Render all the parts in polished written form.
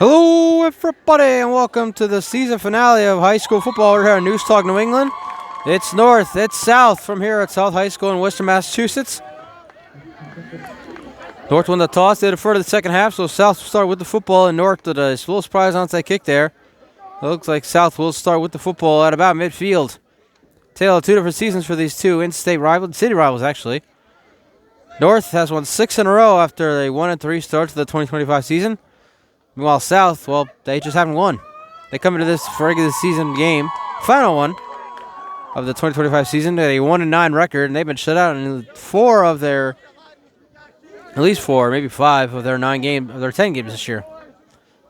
Hello, everybody, and welcome to the season finale of high school football. We're here at News Talk New England. It's north, it's south from here at South High School in Worcester, Massachusetts. North won the toss. They defer to the second half, so South will start with the football, and North did a little surprise onside kick there. It looks like South will start with the football at about midfield. Tale of two different seasons for these two in-state rivals, city rivals, actually. North has won 6 in a row after a 1-3 start to the 2025 season. Meanwhile, South, well, they just haven't won. They come into this regular season game, final one of the 2025 season, at a 1-9 record, and they've been shut out in at least 4, maybe 5 of their 10 games this year.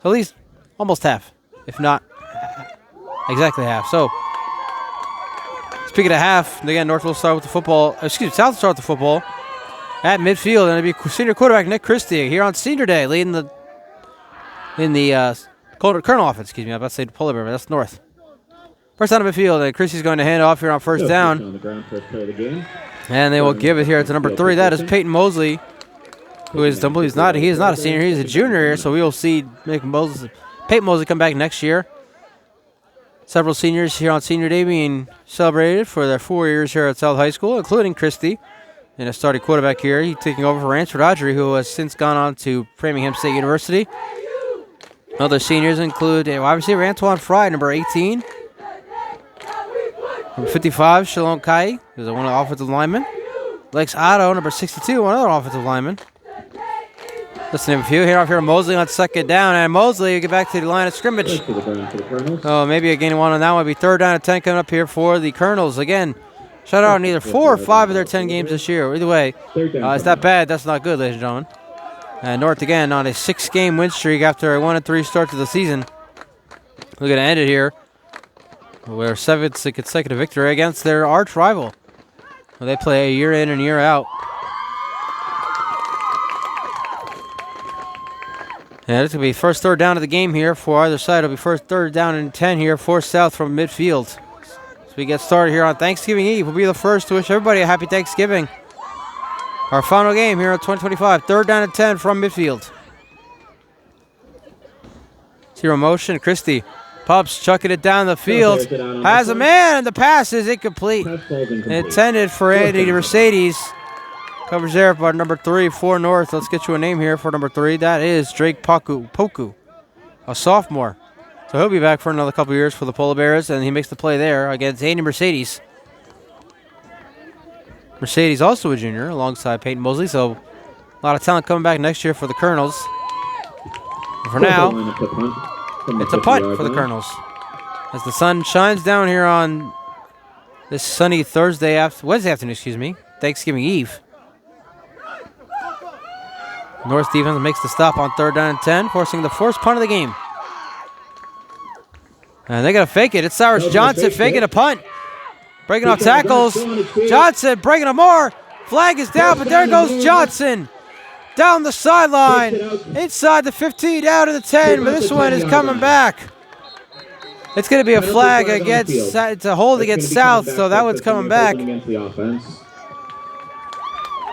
So at least almost half, if not exactly half. So, speaking of half, again, North will start with the football. South will start with the football at midfield, and it'll be senior quarterback Nick Christie here on Senior Day, leading the Colonel offense, I was about to say Polar Bear, but that's North. First down of midfield, and Christie's going to hand off here on first down. On the ground first play of the game. And they will give it here to number 3. That is Peyton Mosley, who is not a senior, he's a junior here, so we will see Peyton Mosley come back next year. Several seniors here on Senior Day being celebrated for their 4 years here at South High School, including Christie. And a starting quarterback here, he's taking over for Ransford Audrey, who has since gone on to Framingham State University. Other seniors include wide receiver Antoine Fry, number 18. Number 55, Shalom Kai, who's one of the offensive linemen. Lex Otto, number 62, one other offensive lineman. Listen to a few. Here Mosley on second down. And Mosley, get back to the line of scrimmage. Oh, maybe a gain of 1 on that one. It'll be 3rd down and 10 coming up here for the Colonels. Again, shut out in either 4 or 5 of their 10 games this year. Either way, it's that bad. That's not good, ladies and gentlemen. And North again on a 6-game win streak after a 1-3 start to the season. We're going to end it here with their 7th consecutive victory against their arch rival. Well, they play a year in and year out. And it's going to be first 3rd down of the game here for either side. It'll be first 3rd down and 10 here for South from midfield. So we get started here on Thanksgiving Eve. We'll be the first to wish everybody a happy Thanksgiving. Our final game here in 2025, 3rd down and 10 from midfield. Zero motion, Christie. Pups chucking it down the field. Has a man, and the pass is incomplete. Intended for Andy Mercedes. Covers there by number 3 for North. Let's get you a name here for number 3. That is Drake Poku, a sophomore. So he'll be back for another couple years for the Polar Bears, and he makes the play there against Andy Mercedes. Mercedes also a junior alongside Peyton Mosley, so a lot of talent coming back next year for the Colonels. For now, it's a punt for the Colonels. As the sun shines down here on this sunny Wednesday afternoon, Thanksgiving Eve. North defense makes the stop on 3rd down and 10, forcing the first punt of the game. And they got to fake it. It's Cyrus Johnson faking a punt. Breaking off tackles. Johnson breaking them more. Flag is down, but there goes Johnson. Down the sideline. Inside the 15, out of the 10, but this one is coming back. It's going to be a flag against, it's a hold against South, so that one's coming back. And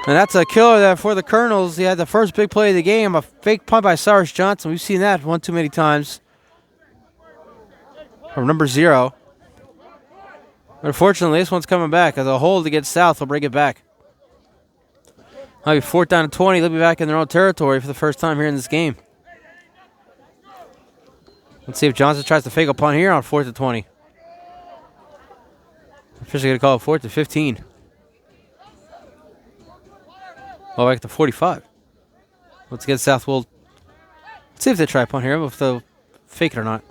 that's a killer there for the Colonels. He had the first big play of the game, a fake punt by Cyrus Johnson. We've seen that one too many times. From number 0. Unfortunately, this one's coming back. As a hold against South, will bring it back. That'll be 4th down and 20. They'll be back in their own territory for the first time here in this game. Let's see if Johnson tries to fake a punt here on 4th and 20. Officially going to call it 4th and 15. Well, back to 45. Let's get South. Let's see if they try a punt here, if they'll fake it or not.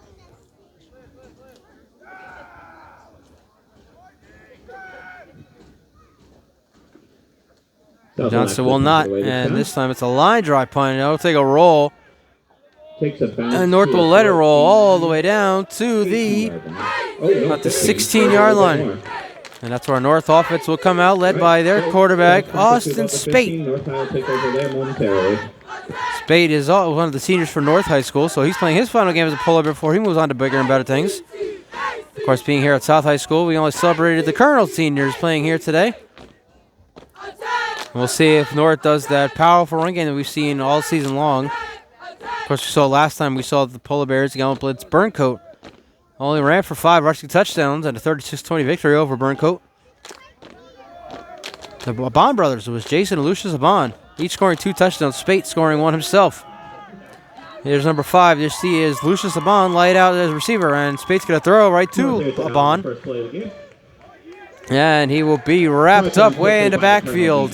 Johnson will not, and this time it's a line drive punt. It'll take a roll, and North will let it roll all the way down to the 16-yard line. And that's where our North offense will come out, led by their quarterback, Austin Spate. Spade is one of the seniors for North High School, so he's playing his final game as a Polar Bear before he moves on to bigger and better things. Of course, being here at South High School, we only celebrated the Colonel seniors playing here today. We'll see if North does that powerful run game that we've seen all season long. course, we saw last time we saw the Polar Bears Gallant Blitz Burncoat only ran for 5 rushing touchdowns and a 36-20 victory over Burncoat. The Abon brothers, it was Jason and Lucius Abon, each scoring 2 touchdowns, Spate scoring 1 himself. Here's number 5. You see is Lucius Abon light out as receiver, and Spate's going to throw right to Abon. And he will be wrapped up way in the backfield.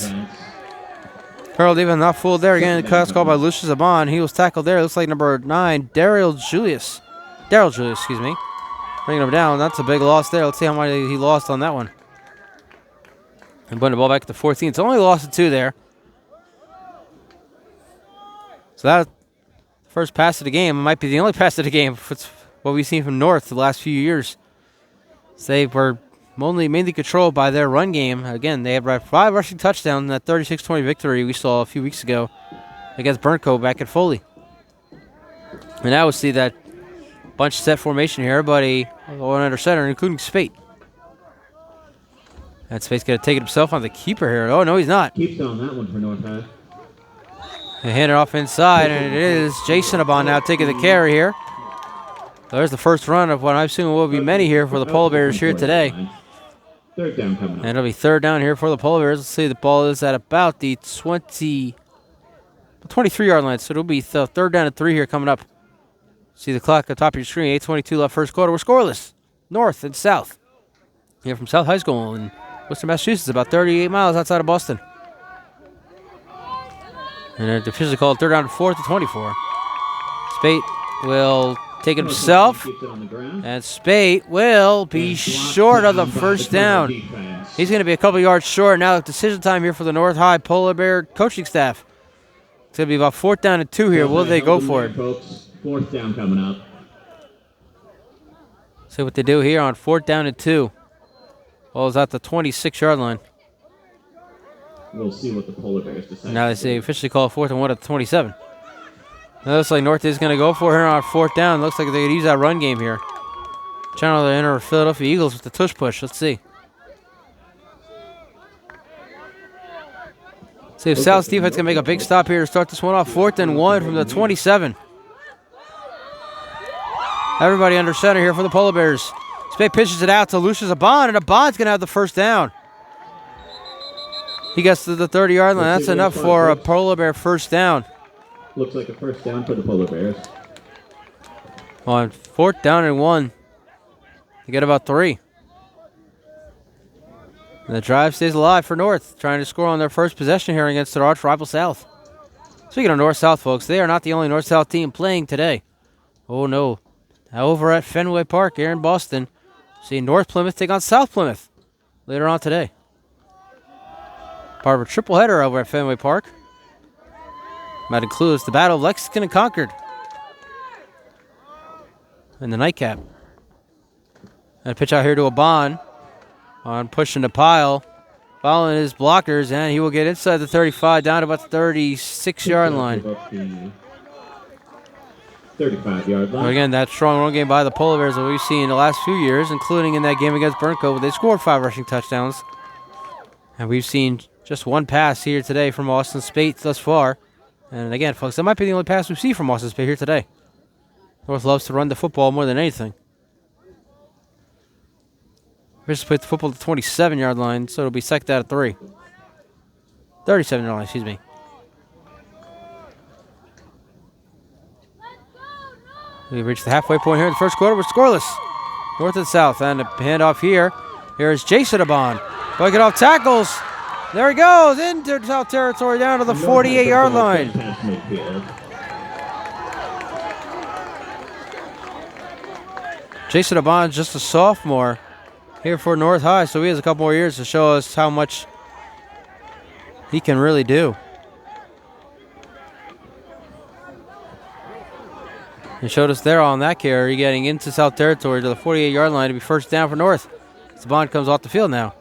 Carl even not fooled there. Again, the cut's called by Lucius Abon. He was tackled there. Looks like number 9, Daryl Julius, excuse me. Bringing him down. That's a big loss there. Let's see how much he lost on that one. And putting the ball back to the 14. It's only lost 2 there. So that first pass of the game. It might be the only pass of the game. It's what we've seen from North the last few years. So they were mainly controlled by their run game. Again, they had 5 rushing touchdowns in that 36-20 victory we saw a few weeks ago against Burncoat back at Foley. And now we'll see that bunch set formation here. Everybody going under center, including Spate. And Spate's going to take it himself on the keeper here. Oh, no, he's not. Keeps on that one for North High. They hand it off inside, and it is Jason Abon now taking the carry here. There's the first run of what I assume will be many here for the Polar Bears here today. Third down coming up. And it'll be 3rd down here for the Polar Bears. Let's see, the ball is at about the 23-yard line, so it'll be 3rd down and 3 here coming up. See the clock at the top of your screen, 8:22 left first quarter. We're scoreless, north and south. Here from South High School in Worcester, Massachusetts, about 38 miles outside of Boston. And they're officially called 3rd down and 4 to 24. Spate will take it himself, and Spate will be short of the first down. He's going to be a couple yards short. Now decision time here for the North High Polar Bear coaching staff. It's going to be about 4th down and 2 here. Will they go for it? 4th down coming up. See what they do here on 4th down and 2. Ball is at the 26-yard line. We'll see what the Polar Bears decide. Now they say officially call 4th and 1 at the 27. Now it looks like North is going to go for her on 4th down. Looks like they could use that run game here. Channel the inner Philadelphia Eagles with the tush push. Let's see. See if South's defense can make a big stop here to start this one off. 4th and 1 from the 27. Everybody under center here for the Polar Bears. Spade pitches it out to Lucius Abon, and Abon's going to have the first down. He gets to the 30-yard line. That's enough for a Polar Bear first down. Looks like a first down for the Polar Bears. On 4th down and 1. They get about 3. And the drive stays alive for North, trying to score on their first possession here against their arch rival South. Speaking of North-South, folks, they are not the only North-South team playing today. Oh, no. Over at Fenway Park here in Boston, see North Plymouth take on South Plymouth later on today. Part of a triple header over at Fenway Park. That includes the Battle of Lexington and Concord and the nightcap. And a pitch out here to Abon on pushing the pile, following his blockers, and he will get inside the 35 down to about the 36-yard line. 35-yard line. So again, that strong run game by the Polar Bears that we've seen in the last few years, including in that game against Burncoat. They scored 5 rushing touchdowns. And we've seen just 1 pass here today from Austin Spate thus far. And again, folks, that might be the only pass we see from Austin Spate here today. North loves to run the football more than anything. Just put the football at the 27-yard line, so it'll be 2nd out of 3. 37-yard line, excuse me. We've reached the halfway point here in the first quarter. We're scoreless. North and South. And a handoff here. Here is Jason Abon. Breaking off tackles. There he goes into South territory down to the 48-yard line. Jason Abon is just a sophomore here for North High, so he has a couple more years to show us how much he can really do. He showed us there on that carry, getting into South territory to the 48-yard line to be first down for North. Abon comes off the field now.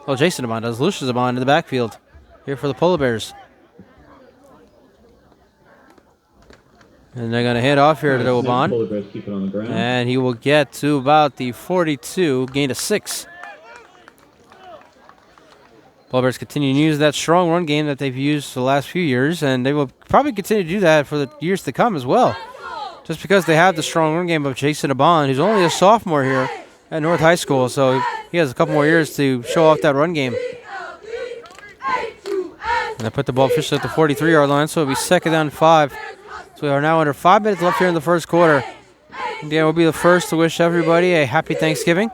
Oh, Jason Abon does. Lucius Abon in the backfield here for the Polar Bears. And they're going to hand off here to Abon. And he will get to about the 42, gain of 6. Polar Bears continue to use that strong run game that they've used for the last few years, and they will probably continue to do that for the years to come as well. Just because they have the strong run game of Jason Abon, who's only a sophomore here at North High School, so he has a couple more years to show off that run game. And I put the ball officially at the 43-yard line, so it'll be second down 5. So we are now under 5 minutes left here in the first quarter. Again, we'll be the first to wish everybody a happy Thanksgiving.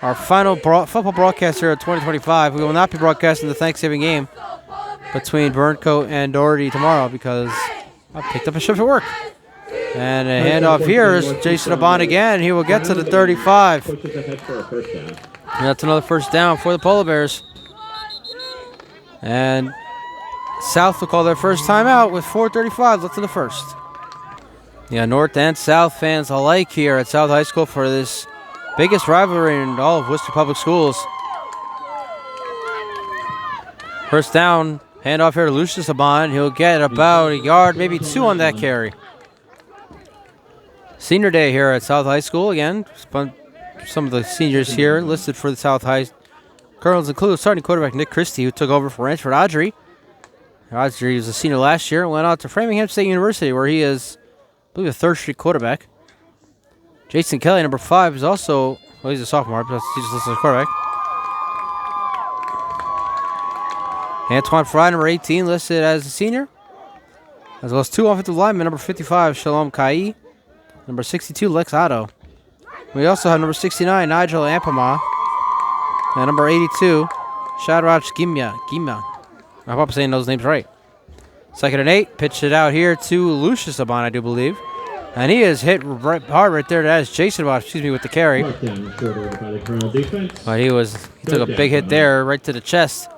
Our final football broadcast here at 2025. We will not be broadcasting the Thanksgiving game between Burncoat and Doherty tomorrow because I picked up a shift at work. And a handoff here is Jason Abon again. He will get to the 35. And that's another first down for the Polar Bears. And South will call their first timeout with 4:35 left in the first. Yeah, North and South fans alike here at South High School for this biggest rivalry in all of Worcester Public Schools. First down, handoff here to Lucius Abon. He'll get about a yard, maybe 2 on that carry. Senior day here at South High School again. Some of the seniors here listed for the South High Colonels include starting quarterback Nick Christie, who took over for Ranchford Audrey. Audrey was a senior last year and went out to Framingham State University, where he is, I believe, a third-string quarterback. Jason Kelly, number 5, is also, well, he's a sophomore, but he's just listed as a quarterback. Antoine Fry, number 18, listed as a senior, as well as 2 offensive linemen, number 55, Shalom Kai, number 62, Lex Otto. We also have number 69, Nigel Ampama, and number 82, Shadrach Gimya. I hope I'm saying those names right. Second and 8, pitched it out here to Lucius Abon, I do believe. And he is hit hard right there. That is Jason Abon, with the carry. But he took a big hit there right to the chest.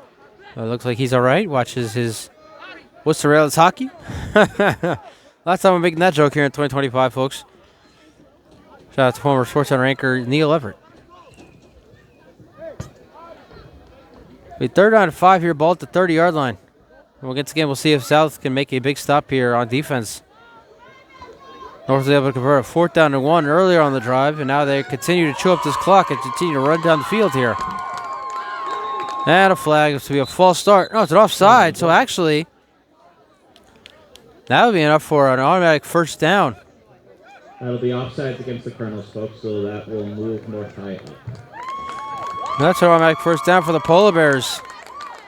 It looks like he's all right. Watches his Worcester Rails hockey. Last time I'm making that joke here in 2025, folks. Shout out to former Sports Center anchor Neil Everett. We 3rd down and 5 here, ball at the 30-yard line. And once again, we'll see if South can make a big stop here on defense. North was able to convert a 4th down and 1 earlier on the drive, and now they continue to chew up this clock and continue to run down the field here. And a flag. It's to be a false start. No, it's an offside. So actually, that would be enough for an automatic first down. That'll be offsides against the Colonels, folks, so that will move North High up. That's an automatic first down for the Polar Bears.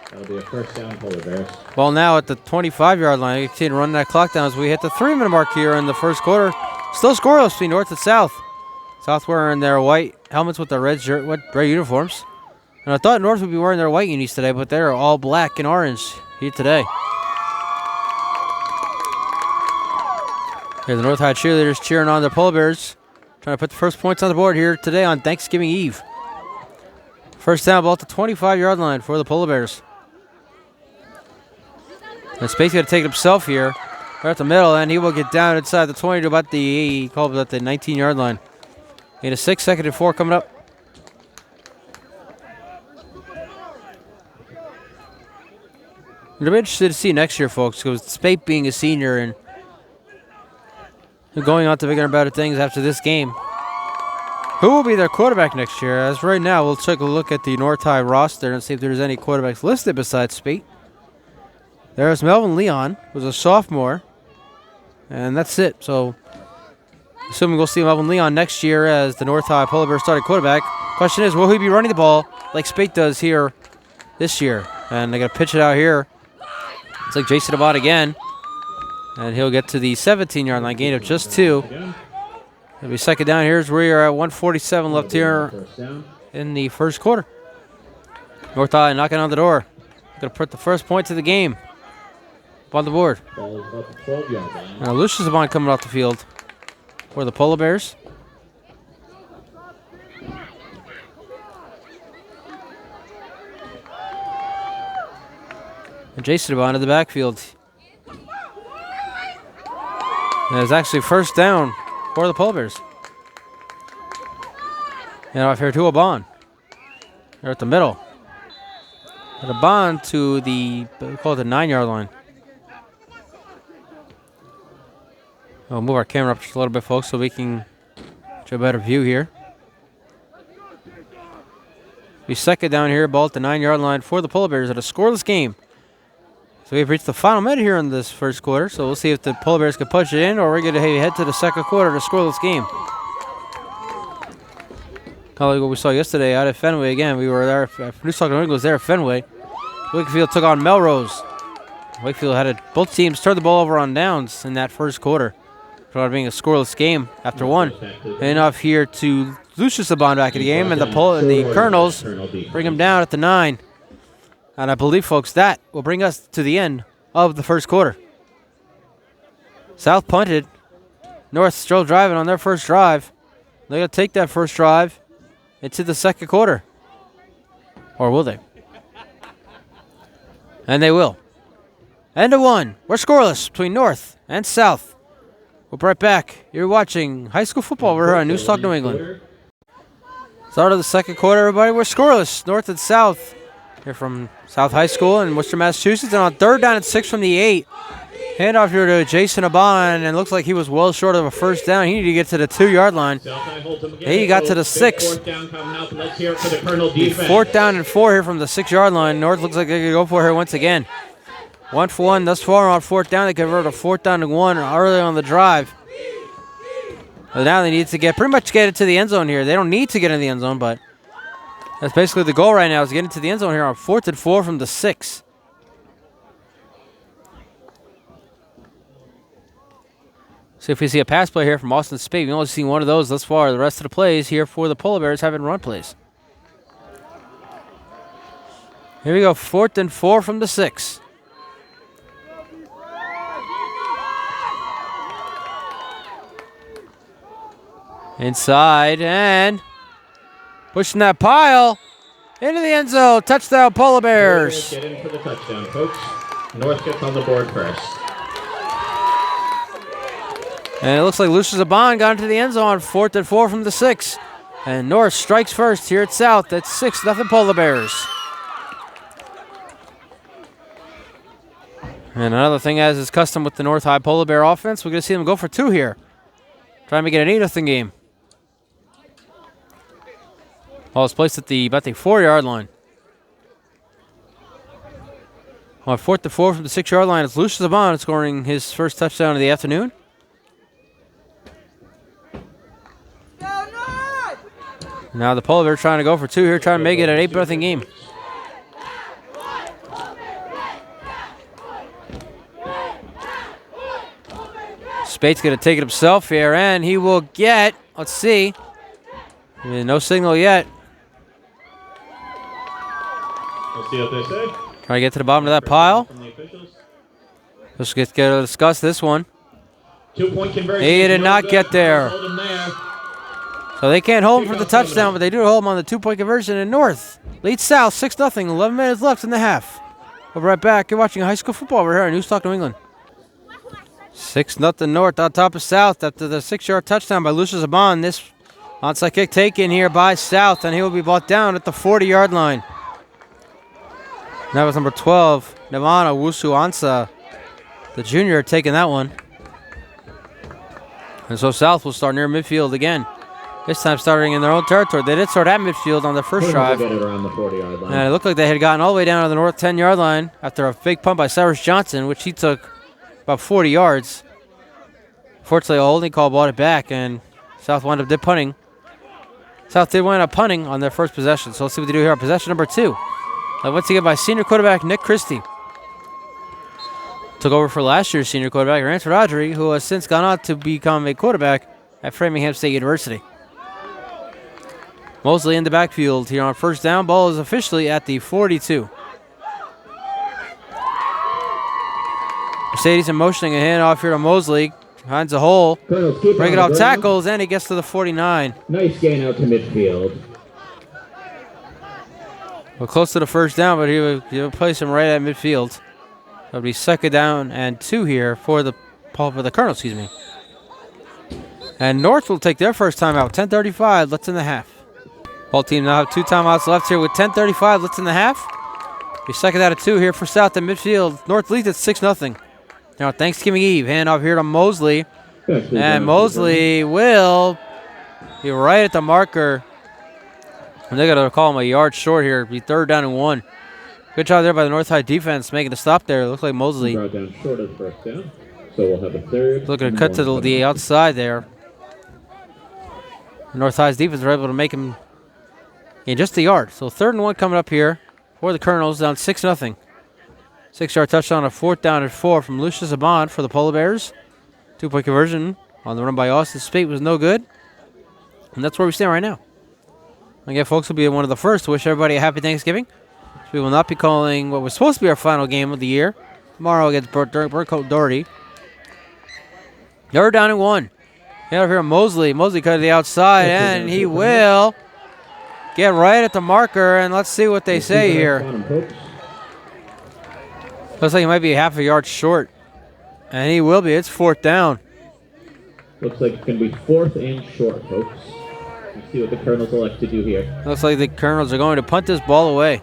That'll be a first down, Polar Bears. Ball now at the 25-yard line. You continue to run that clock down as we hit the 3-minute mark here in the first quarter. Still scoreless between North and South. South wearing their white helmets with their red uniforms. And I thought North would be wearing their white unis today, but they're all black and orange here today. Here's the North High cheerleaders cheering on the Polar Bears, trying to put the first points on the board here today on Thanksgiving Eve. First down, ball at the 25-yard line for the Polar Bears. And Space got to take it himself here, right at the middle, and he will get down inside the 20 to about the 19-yard line. Need a 6, 2nd and 4 coming up. I'm interested to see next year, folks, because Spate being a senior and going on to bigger and better things after this game. Who will be their quarterback next year? As right now, we'll take a look at the North High roster and see if there's any quarterbacks listed besides Spate. There's Melvin Leon, who's a sophomore, and that's it. So, assuming we'll see Melvin Leon next year as the North High Polar Bears starting quarterback. Question is, will he be running the ball like Spate does here this year? And they're going to pitch it out here. It's like Jason Abad again. And he'll get to the 17-yard line, gain of just 2. It'll be second down. Here's where you're at 1:47 left here in the first quarter. North High knocking on the door. Going to put the first point to the game up on the board. Now Lucius Abon coming off the field for the Polar Bears. And Jason Abon in the backfield. And it's actually first down for the Polar Bears. And off here to Abon. They're at the middle. And Abon to the, we call it the 9-yard line. We'll move our camera up just a little bit, folks, so we can get a better view here. Be second down here, ball at the 9-yard line for the Polar Bears at a scoreless game. So we've reached the final minute here in this first quarter, so we'll see if the Polar Bears can punch it in or we're going to head to the second quarter, the scoreless game. Kind of like what we saw yesterday out at Fenway. Again, we were there. News Talk New England was there at Fenway. Wakefield took on Melrose. Wakefield had both teams turn the ball over on downs in that first quarter. It being a scoreless game after one. And off here to Lucius Saban back in the game, and the Colonels bring him down at the 9. And I believe, folks, that will bring us to the end of the first quarter. South punted. North still driving on their first drive. They're going to take that first drive into the second quarter. Or will they? And they will. End of one. We're scoreless between North and South. We'll be right back. You're watching high school football. We're here on News Talk New England. Start of the second quarter, everybody. We're scoreless, North and South. Here from South High School in Worcester, Massachusetts. And on third down and 6 from the 8. Handoff here to Jason Aban, and looks like he was well short of a first down. He needed to get to the 2-yard line. He got to the 6. Fourth down and 4 here from the 6-yard line. North looks like they could go for it here once again. 1 for 1 thus far on fourth down. They converted a 4th down to 1 early on the drive. But now they need to pretty much get into the end zone here. They don't need to get in the end zone, but that's basically the goal right now, is get into the end zone here on 4th and 4 from the 6. See if we see a pass play here from Austin Spade. We've only seen one of those thus far. The rest of the plays here for the Polar Bears have been run plays. Here we go, 4th and 4 from the 6. Inside and pushing that pile into the end zone. Touchdown, Polar Bears. Get in for the touchdown, folks. North gets on the board first. And it looks like Lucius Aban got into the end zone on 4th and 4 from the 6. And North strikes first here at South. That's 6-0 Polar Bears. And another thing, as is custom with the North High Polar Bear offense, we're going to see them go for 2 here. Try and make it an 8-0 game. Ball is placed at about the 4-yard line. On 4th and 4 from the 6-yard line, it's Lucius Aban scoring his first touchdown of the afternoon. Now the Polar Bears trying to go for 2 here, trying to make it an 8-0 game. Spate's going to take it himself here, and he will get, let's see, no signal yet. Let's see what they say. Trying to get to the bottom of that pile. Let's get to discuss this one. 2-point conversion. He did not get there. So they can't hold him for the touchdown, but they do hold him on the 2-point conversion. And North leads South 6-0. 11 minutes left in the half. We'll be right back. You're watching high school football over here on News Talk New England. 6-0 North on top of South after the 6-yard touchdown by Lucius Aban. This onside kick taken here by South, and he will be brought down at the 40-yard line. That was number 12, Navana Wusu Ansa, the junior, taking that one. And so South will start near midfield again. This time starting in their own territory. They did start at midfield on their first drive. Around the 40-yard line. And it looked like they had gotten all the way down to the North 10-yard line after a big punt by Cyrus Johnson, which he took about 40 yards. Fortunately, a holding call brought it back, and South wound up punting. South did wind up punting on their first possession. So let's see what they do here on possession number 2. Once again by senior quarterback Nick Christie. Took over for last year's senior quarterback, Ranford Audrey, who has since gone on to become a quarterback at Framingham State University. Mosley in the backfield here on first down. Ball is officially at the 42. Mercedes in motioning a handoff here to Mosley. Finds a hole. Break it off tackles, and he gets to the 49. Nice gain out to midfield. We're close to the first down, but he'll place him right at midfield. That'll be 2nd down and 2 here for the Colonel, excuse me. And North will take their first timeout. 10:35 left in the half. Both teams now have 2 timeouts left here with 10:35 left in the half. Be 2nd out of 2 here for South at midfield. North leads at 6-0. Now Thanksgiving Eve, handoff here to Mosley. And Mosley will be right at the marker. And they're going to call him a yard short here. Be 3rd down and 1. Good job there by the North High defense making the stop there. Looks like Mosley Brought down short of the 1st down. So we'll have a 3rd. looking to cut to the outside there. North High's defense were able to make him in just a yard. So 3rd and 1 coming up here for the Colonels, down 6-0. 6-yard touchdown, a 4th down and 4 from Lucius Abond for the Polar Bears. 2-point conversion on the run by Austin Spate was no good. And that's where we stand right now. Again, folks, will be one of the first to wish everybody a happy Thanksgiving. We will not be calling what was supposed to be our final game of the year tomorrow against Burcoat Doherty. 3rd down and 1. Get over here, Mosley. Mosley cut to the outside, and he will get right at the marker. And let's see what they say here. Looks like he might be half a yard short, and he will be. It's 4th down. Looks like it's going to be 4th and short, folks. Let's see what the Colonels elect to do here. Looks like the Colonels are going to punt this ball away.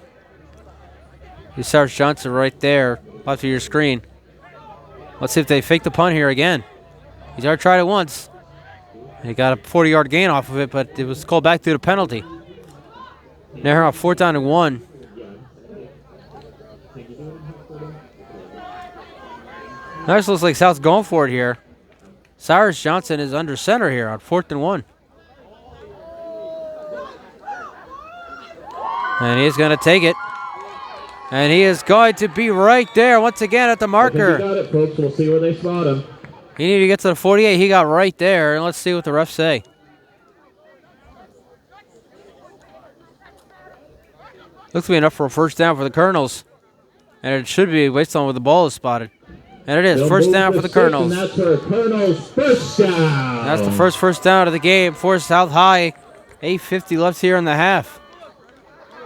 Here's Sarge Johnson right there, up to your screen. Let's see if they fake the punt here again. He's already tried it once. He got a 40-yard gain off of it, but it was called back through the penalty. Now on 4th down and 1. This looks like South's going for it here. Cyrus Johnson is under center here on 4th and 1. And he's going to take it. And he is going to be right there once again at the marker. He got it, folks. We'll see where they spot him. He needed to get to the 48. He got right there. And let's see what the refs say. Looks to be enough for a 1st down for the Colonels. And it should be based on where the ball is spotted. And it is. They'll 1st down for the Colonels. And that's for Colonels' 1st down. That's the first down of the game for South High. 8:50 left here in the half.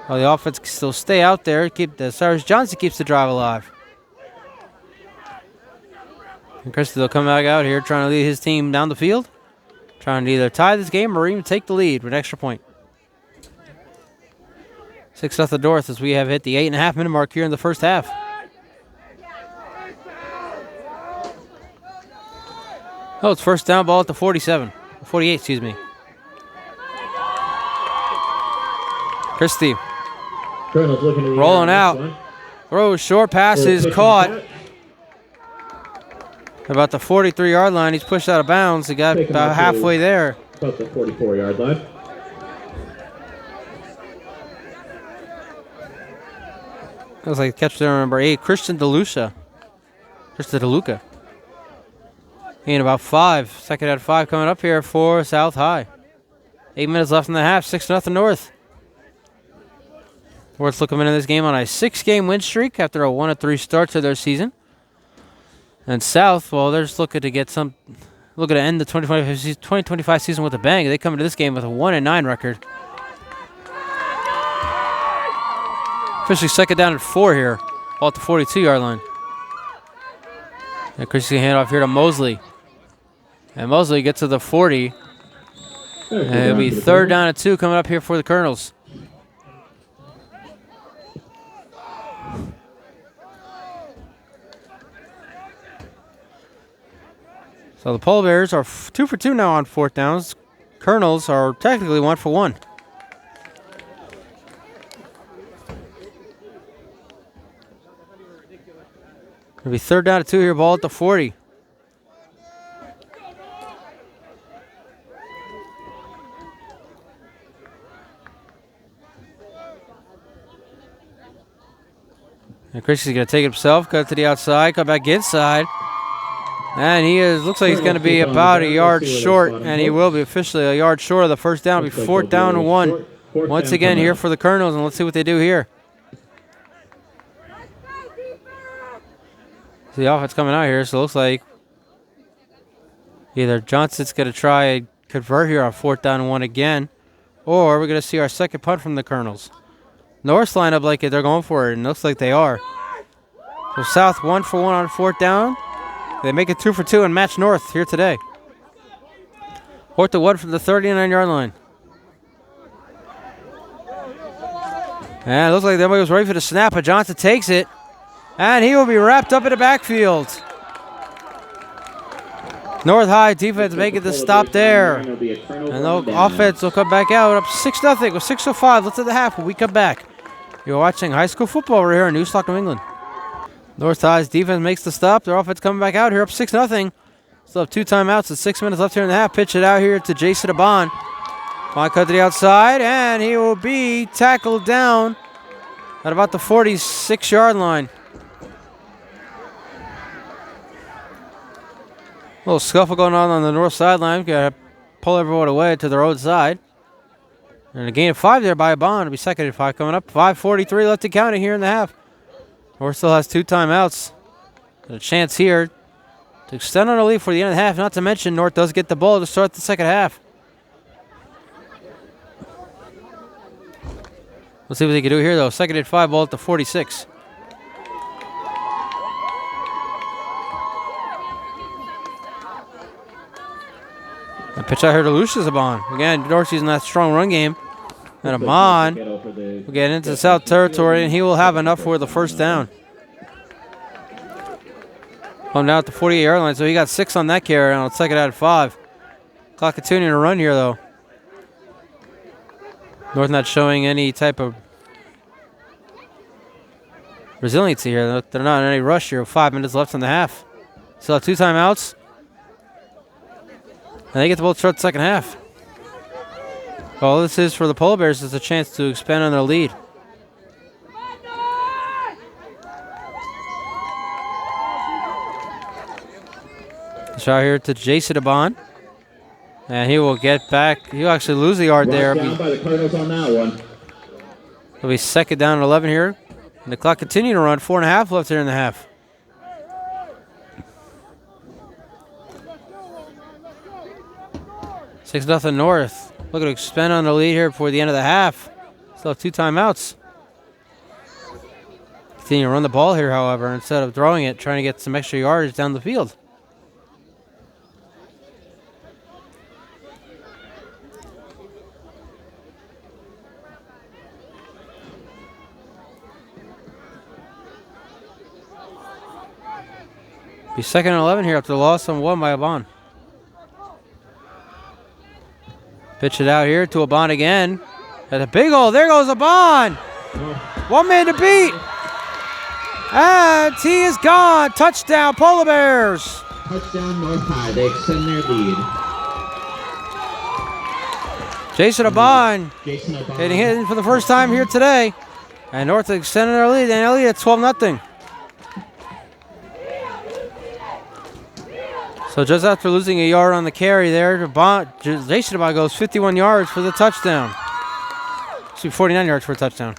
Well, the offense can still stay out there. Cyrus Johnson keeps the drive alive. And Christie will come back out here trying to lead his team down the field. Trying to either tie this game or even take the lead with an extra point. 6-0 North as we have hit the 8.5 minute mark here in the first half. Oh, it's 1st down, ball at the 47. 48, excuse me. Christie. Colonels looking to rolling out. Throws short pass is caught. About the 43-yard line. He's pushed out of bounds. He got about halfway there. About the 44-yard line. Looks like catch there number 8, Christian DeLuca. In about 5. 2nd at 5 coming up here for South High. 8 minutes left in the half. 6-0 North. North looking into this game on a 6-game win streak after a 1-3 start to their season. And South, well, they're just looking to end the 2025 season with a bang. They come into this game with a 1-9 record. Officially 2nd down and 4 here, all at the 42-yard line. And Christie hand off here to Mosley. And Mosley gets to the 40. And it'll be 3rd down and 2 coming up here for the Colonels. So the Polar Bears are 2 for 2 now on 4th downs. Colonels are technically 1 for 1. It'll be 3rd down and 2 here, ball at the 40. And Christie's going to take it himself, cut to the outside, come back inside. And looks like he's going to be about a yard short, and he will be officially a yard short of the 1st down. It'll be 4th down and 1. Once again here for the Colonels, and let's see what they do here. So the offense coming out here, so it looks like either Johnson's going to try and convert here on 4th down and 1 again, or we're going to see our second punt from the Colonels. North's line up like they're going for it, and it looks like they are. So South 1 for 1 on 4th down. They make it 2 for 2 and match North here today. 4th and 1 from the 39-yard line. And it looks like everybody was ready for the snap, but Johnson takes it. And he will be wrapped up in the backfield. North High defense making the stop there. And the offense will come back out up 6-0 with 6:05. Let's hit the half when we come back. You're watching high school football over here in Newstock, New England. North High's defense makes the stop. Their offense coming back out here up 6-0. Still have 2 timeouts and 6 minutes left here in the half. Pitch it out here to Jason Abon. Bond cut to the outside, and he will be tackled down at about the 46-yard line. A little scuffle going on the north sideline. Got to pull everyone away to the road side. And a gain of 5 there by Bond. It'll be second and 5 coming up. 5:43 left to count it here in the half. North still has 2 timeouts. And a chance here to extend on a lead for the end of the half. Not to mention, North does get the ball to start the second half. Let's see what they can do here, though. Second and 5, ball at the 46. A pitch out here to Lucius Abon. Again, North using that strong run game. And Abon will get into South territory, and he will have enough for the first down. Come down at the 48-yard line, so he got 6 on that carry, and I'll take it out at 5. Clock continuing to run here, though. North not showing any type of resiliency here. They're not in any rush here. 5 minutes left in the half. Still have 2 timeouts. And they get the ball to start the second half. All this is for the Polar Bears is a chance to expand on their lead. Shot here to Jason Abon. And he will get back. He'll actually lose the yard there. Down by the Cardinals on that one. It'll be second down and 11 here. And the clock continuing to run. 4.5 left here in the half. Six nothing North. Looking to expand on the lead here before the end of the half. Still have 2 timeouts. Continue to run the ball here, however, instead of throwing it, trying to get some extra yardage down the field. Be second and 11 here after the loss on 1 by Abon. Pitch it out here to Abon again. At a big hole. There goes Abon. 1 man to beat. And he is gone. Touchdown, Polar Bears. Touchdown North High. They extend their lead. Jason Abon getting hit for the first time here today. And North extending their lead. And Elliott at 12-0. So just after losing a yard on the carry there, Jason Abon goes 51 yards for the touchdown. Excuse me, 49 yards for a touchdown.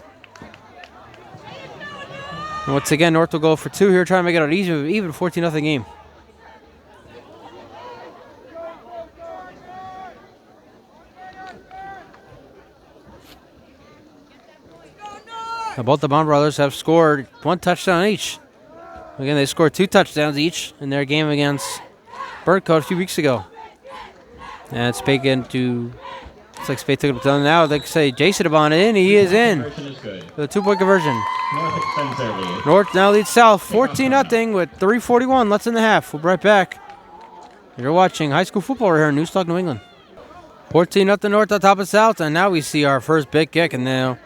And once again, North will go for 2 here, trying to make it an even 14-0 game. Now both the Bond brothers have scored 1 touchdown each. Again, they scored 2 touchdowns each in their game against Birdcoat a few weeks ago. And Spade looks like Spade took it down now. They say Jason Abon in. He is in. The 2-point conversion. North extends their lead. North now leads South 14-0 with 3:41 left in the half. We'll be right back. You're watching high school football right here in Newstock, New England. 14-0 North on top of South. And now we see our first big kick. And now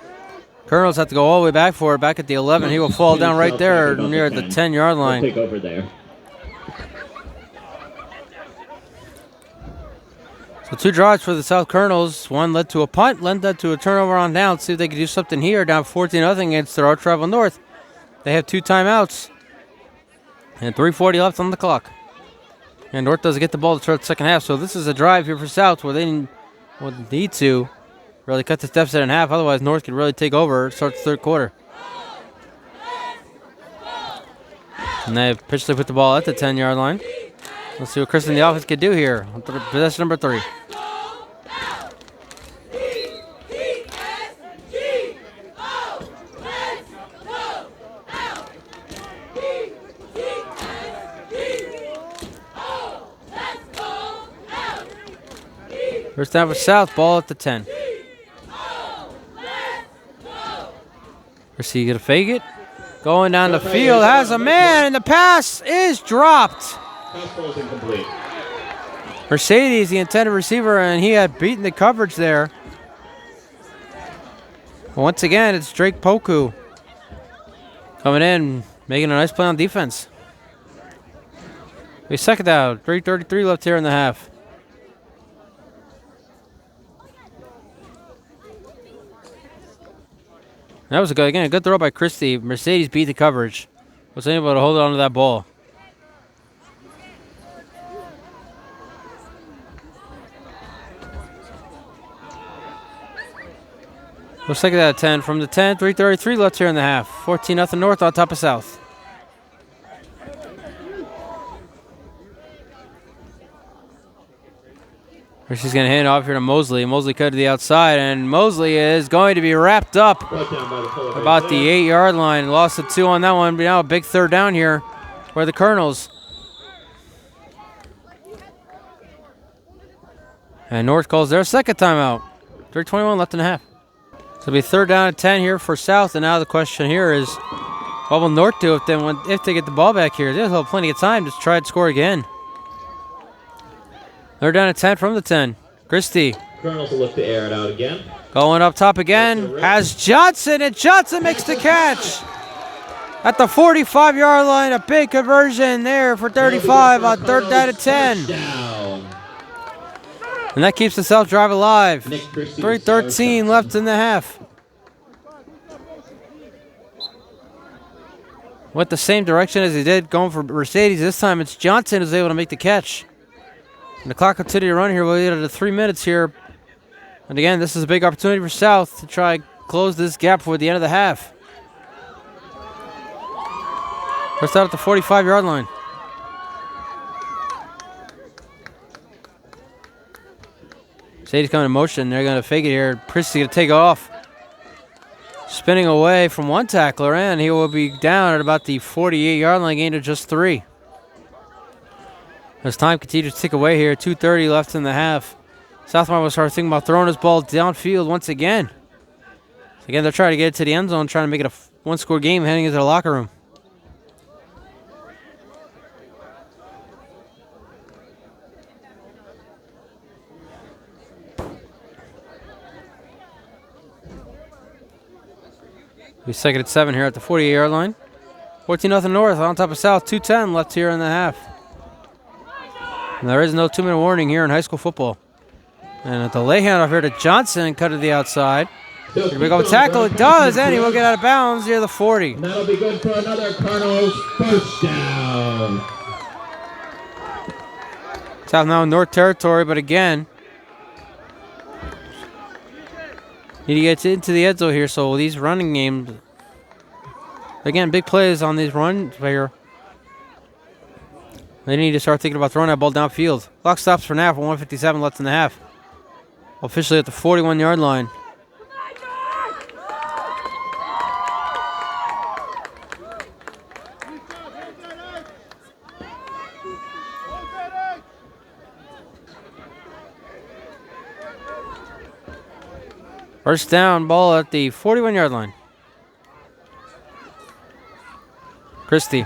Colonels have to go all the way back for it. Back at the 11. He will fall down right there near the 10-yard line. Take over there. So 2 drives for the South Colonels. One led to a punt, led to a turnover on down. See if they can do something here. Down 14-0 against their arch rival North. They have 2 timeouts. And 3:40 left on the clock. And North doesn't get the ball to start the second half. So this is a drive here for South where they would need to really cut this deficit in half. Otherwise, North could really take over, start the third quarter. And they officially put the ball at the 10-yard line. Let's see what Chris and the offense can do here. Possession number 3. First down for South, ball at the 10. Is he going to fake it? Going down the field, has a man, and the pass is dropped. Pass ball is incomplete. Mercedes, the intended receiver, and he had beaten the coverage there. Once again, it's Drake Poku coming in, making a nice play on defense. We second down, 3:33 left here in the half. That was a good throw by Christie. Mercedes beat the coverage. Was able to hold on to that ball. We'll second that at 10. From the 10, 3:33 left here in the half. 14-0 North on top of South. She's going to hand off here to Mosley. Mosley cut to the outside, and Mosley is going to be wrapped up about the 8-yard line. Lost the 2 on that one, but now a big third down here for the Colonels. And North calls their second timeout. 3:21 left in the half. So it'll be third down and 10 here for South, and now the question here is, what will North do if they get the ball back here? They'll have plenty of time to try and score again. They're down at 10 from the 10. Christie. Colonels will look to air it out again. Going up top again. Has Johnson, and Johnson makes the catch. At the 45-yard line, a big conversion there for 35 on third down and 10. And that keeps the South drive alive. 3:13 left in the half. Went the same direction as he did going for Mercedes. This time it's Johnson who's able to make the catch. And the clock continues to run here. We'll get it to 3 minutes here. And again, this is a big opportunity for South to try and close this gap before the end of the half. First out at the 45-yard line. Mercedes coming in motion. They're going to fake it here. Christie going to take off. Spinning away from one tackler, and he will be down at about the 48-yard line, gain of just 3. As time continues to tick away here, 2:30 left in the half. Southmont will start thinking about throwing his ball downfield once again. Again, they're trying to get it to the end zone, trying to make it a one-score game heading into the locker room. We second at 7 here at the 48-yard line. 14-0 North on top of South. 2:10 left here in the half. And there is no 2-minute warning here in high school football. And a delay handoff here to Johnson, cut to the outside. Here we go, tackle, it does, and he will get out of bounds near the 40. And that'll be good for another Colonels first down. South now in North territory, but again, need to get into the end zone here, so these running games, again, big plays on these runs here. They need to start thinking about throwing that ball downfield. Clock stops for now for 1:57 left in the half. Officially at the 41-yard line. First down, ball at the 41-yard line. Christie.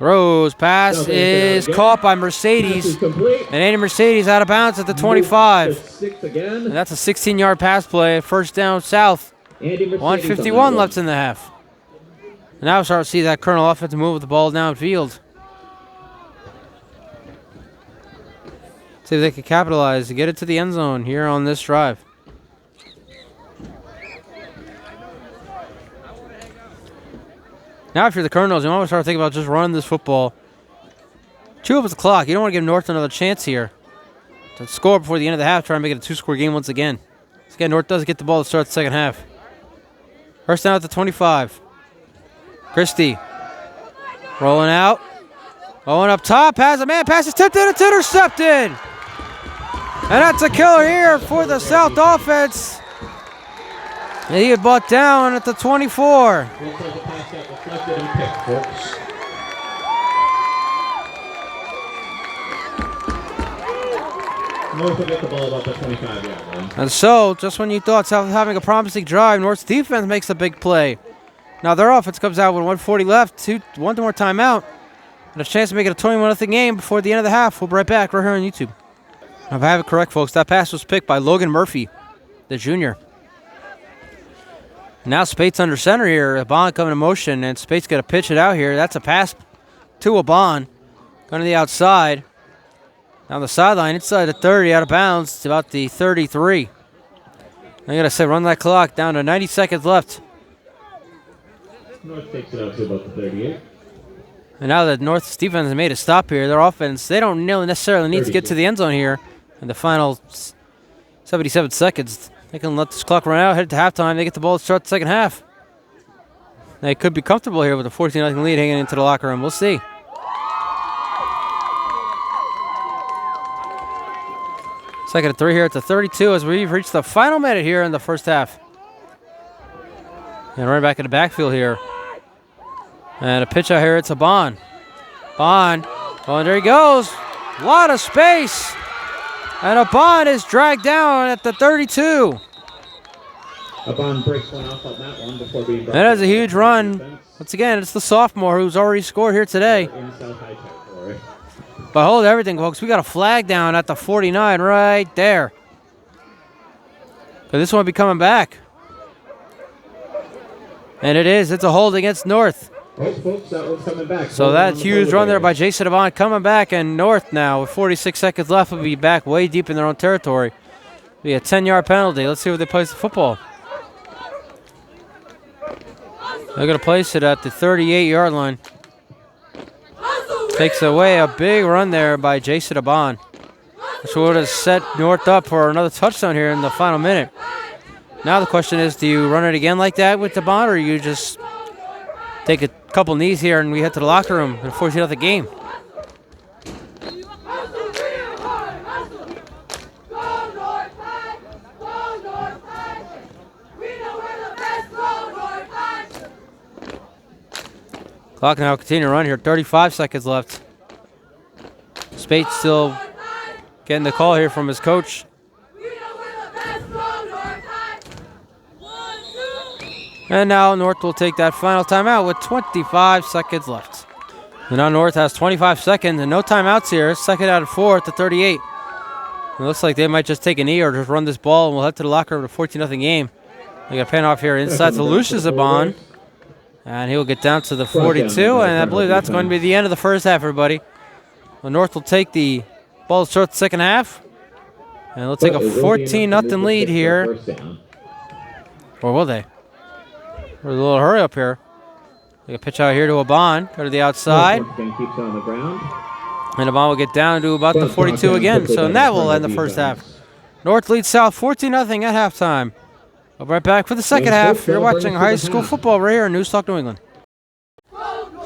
Rose pass is caught by Mercedes. And Andy Mercedes out of bounds at the 25. And that's a 16-yard pass play. First down South. 1:51 left in the half. And now we're starting to see that Colonel offensive move with the ball downfield. See if they can capitalize to get it to the end zone here on this drive. Now if you're the Colonels, you want to start thinking about just running this football. Chew up the clock. You don't want to give North another chance here to score before the end of the half, try and make it a 2-score game once again. Again, North does get the ball to start the second half. First down at the 25. Christie rolling out. Going up top. Pass is tipped in. It's intercepted. And that's a killer here for the South offense. And he had brought down at the 24. North will get the ball about the 25-yard line. And so, just when you thought South was having a promising drive, North's defense makes a big play. Now their offense comes out with 1:40 left, one more timeout, and a chance to make it a 21-0 game before the end of the half. We'll be right back right here on YouTube. If I have it correct, folks, that pass was picked by Logan Murphy, the junior. Now Spates under center here. Abon coming in motion, and Spates got to pitch it out here. That's a pass to Abon. Going to the outside. Down the sideline, inside the 30, out of bounds. It's about the 33. I got to say, run that clock down to 90 seconds left. North takes it out to about the 38. And now that North's defense has made a stop here, their offense, they don't necessarily need to get to the end zone here in the final 77 seconds. They can let this clock run out, head to halftime. They get the ball to start the second half. They could be comfortable here with a 14-0 lead hanging into the locker room. We'll see. Second and 3 here at the 32 as we've reached the final minute here in the first half. And running back in the backfield here. And a pitch out here, it's a Bond. Bond. Oh, and there he goes. A lot of space. And a Bond is dragged down at the 32. Abon breaks one off on that one before being brought That is a huge to run. defense. Once again, it's the sophomore who's already scored here today. In South High territory. But hold everything, folks. We got a flag down at the 49 right there. So this one will be coming back. And it is. It's a hold against North. Oh, folks, that one's coming back. So Hold that on the huge ball run there there. by Jason Devon coming back, and North now with 46 seconds left will be back way deep in their own territory. Be a 10-yard penalty. Let's see where they place the football. They're going to place it at the 38-yard line. Takes away a big run there by Jason Devon, which would have set North up for another touchdown here in the final minute. Now the question is, do you run it again like that with Devon, or you just take a couple knees here and we head to the locker room and force you out the game? Clock now continue to run here. 35 seconds left. Spates still getting the call here from his coach. And now North will take that final timeout with 25 seconds left. And now North has 25 seconds and no timeouts here. Second out of 4 at the 38. It looks like they might just take a knee or just run this ball, and we'll head to the locker room with a 14-0 game. They got a pan off here inside to Lucius Zabon. And he will get down to the 42, and I believe that's going to be the end of the first half, everybody. Well, North will take the ball to start the second half. And they'll take a 14-0 lead here. Or will they? There's a little hurry up here. They can pitch out here to Abon. Go to the outside. Keeps on the ground. And Abon will get down to about the 42 again. So that will end the first half. North leads South 14-0 at halftime. We'll be right back for the second half. You're watching high school football right here on News Talk New England.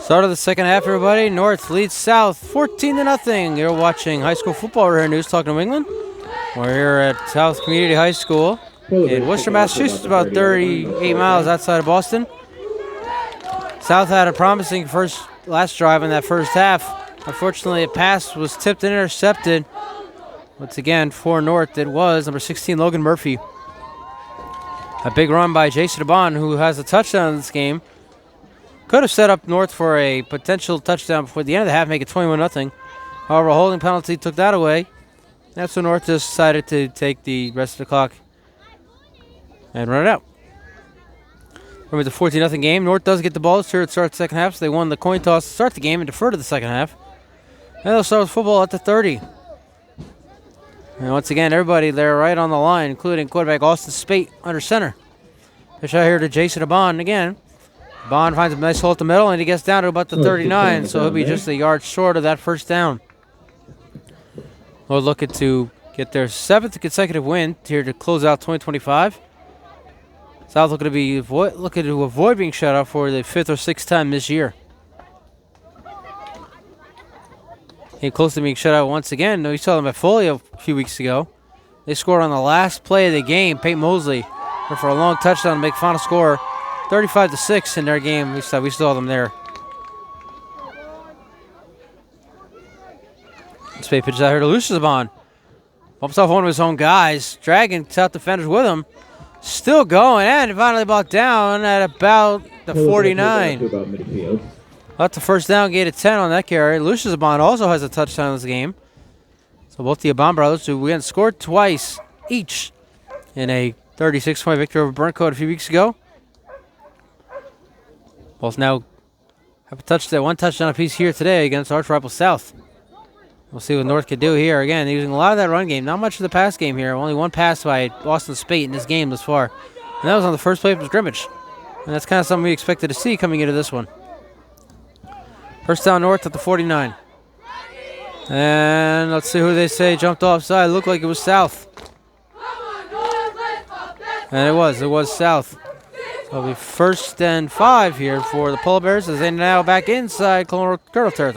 Start of the second half, everybody. North leads South 14-0. You're watching high school football right here on News Talk New England. We're here at South Community High School in Worcester, Massachusetts, about 38 miles outside of Boston. South had a promising last drive in that first half. Unfortunately, a pass was tipped and intercepted. Once again, for North, it was number 16, Logan Murphy. A big run by Jason Abon, who has a touchdown in this game. Could have set up North for a potential touchdown before the end of the half, make it 21-0. However, a holding penalty took that away. That's when North just decided to take the rest of the clock and run it out. Remember, the 14-0 game. North does get the ball to start the second half, so they won the coin toss to start the game and defer to the second half. And they'll start with football at the 30. And once again, everybody there right on the line, including quarterback Austin Spate under center. Pitch out here to Jason Abon again. Bond finds a nice hole at the middle, and he gets down to about the 39, so he'll be just a yard short of that first down. We're looking to get their 7th consecutive win here to close out 2025. South looking to avoid being shut out for the 5th or 6th time this year. Came close to being shut out once again. We saw them at Foley a few weeks ago. They scored on the last play of the game. Peyton Mosley went for a long touchdown to make final score 35-6 in their game. We saw them there. Spade pitches out here to Lucius Zabon. Bumps off one of his own guys, dragging South defenders with him. Still going, and finally brought down at about the 49. That's the first down, gain of 10 on that carry. Lucius Zabon also has a touchdown in this game. So both the Abon brothers, who again scored twice each in a 36-point victory over Burncoat a few weeks ago, both now have one touchdown apiece here today against arch rival South. We'll see what North could do here. Again, using a lot of that run game. Not much of the pass game here. Only one pass by Boston Spate in this game thus far. And that was on the first play from scrimmage. And that's kind of something we expected to see coming into this one. First down North at the 49. And let's see who they say jumped offside. Looked like it was South. And it was South. It'll be 1st and 5 here for the Polar Bears as they now back inside Colonel territory.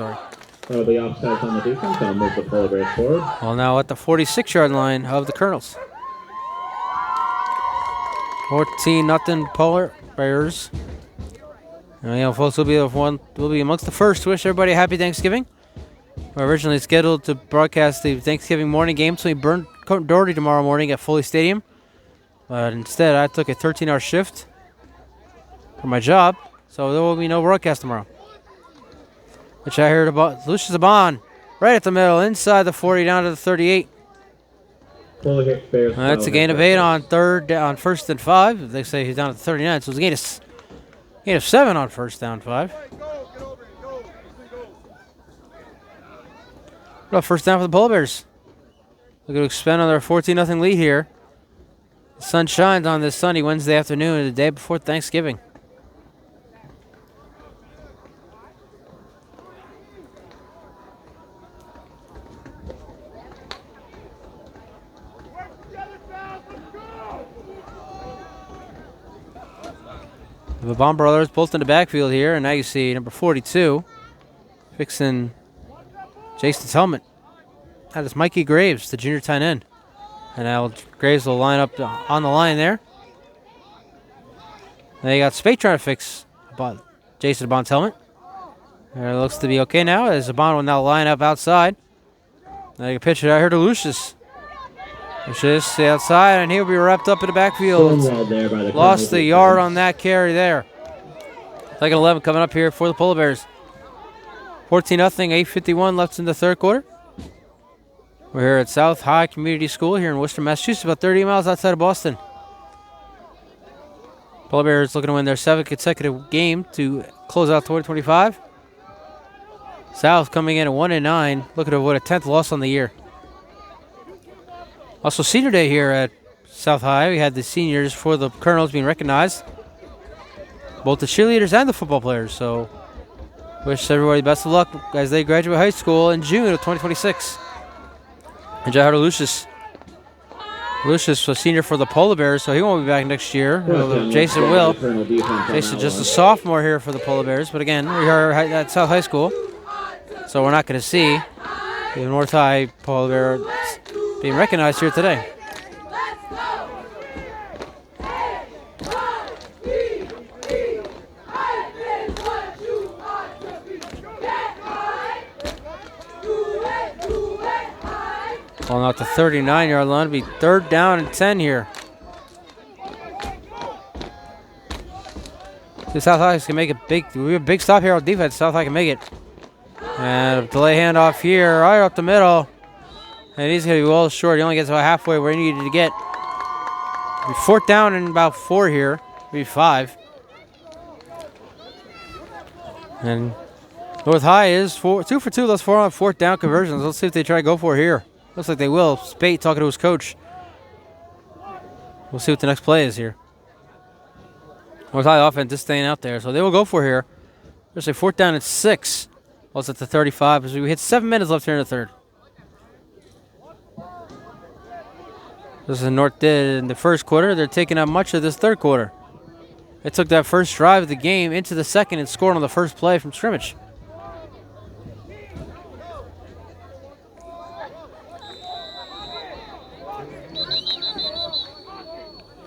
That'll be offsides on the defense. That'll move the Polar Bears forward. Well, now at the 46-yard line of the Colonels. 14-0 Polar Bears. And, folks, we'll be amongst the first to wish everybody a happy Thanksgiving. We're originally scheduled to broadcast the Thanksgiving morning game between Burncoat and Doherty tomorrow morning at Foley Stadium. But instead, I took a 13-hour shift for my job, so there will be no broadcast tomorrow. Which I heard about. Lucius Abon, right at the middle, inside the 40, down to the 38. That's a gain of 8 on 1st and 5. They say he's down at the 39, so it's a gain of 7 on 1st down 5. Well, first down for the Polar Bears. Looking to expand on their 14-0 lead here. The sun shines on this sunny Wednesday afternoon, the day before Thanksgiving. The Abon brothers both in the backfield here, and now you see number 42 fixing Jason's helmet. That is Mikey Graves, the junior tight end. And now Graves will line up on the line there. Now you got Spate trying to fix Jason Abon's helmet. And it looks to be okay now, as Abon will now line up outside. Now you can pitch it out here to Lucius. Lucius outside, and he'll be wrapped up in the backfield. Lost the yard on that carry there. 2nd 11 coming up here for the Polar Bears. 14-0, 8:51 left in the third quarter. We're here at South High Community School here in Worcester, Massachusetts, about 30 miles outside of Boston. Polar Bears looking to win their 7th consecutive game to close out 2025. South coming in at 1-9, looking to avoid a 10th loss on the year. Also, Senior Day here at South High. We had the seniors for the Colonels being recognized, both the cheerleaders and the football players. So, wish everybody best of luck as they graduate high school in June of 2026. And Jair Lucius. Lucius was senior for the Polar Bears, so he won't be back next year. Jason will. Jason just a sophomore here for the Polar Bears. But again, we are at South High School, so we're not going to see the North High Polar Bears being recognized here today. Calling out the 39-yard line. It'll be 3rd down and 10 here. South High can make a big stop here on defense. South High can make it. And a delay handoff here, right up the middle. And he's going to be well short. He only gets about halfway where he needed to get. It'll be 4th down and about 4 here. Maybe 5. And North High is 2 for 2 thus far on 4th down conversions. Let's see if they try to go for it here. Looks like they will. Spate talking to his coach. We'll see what the next play is here. North High offense just staying out there, so they will go for it here. There's a 4th down and 6. Well, it's at the 35 as we hit 7 minutes left here in the third. This is what North did in the first quarter. They're taking out much of this third quarter. They took that first drive of the game into the second and scored on the first play from scrimmage.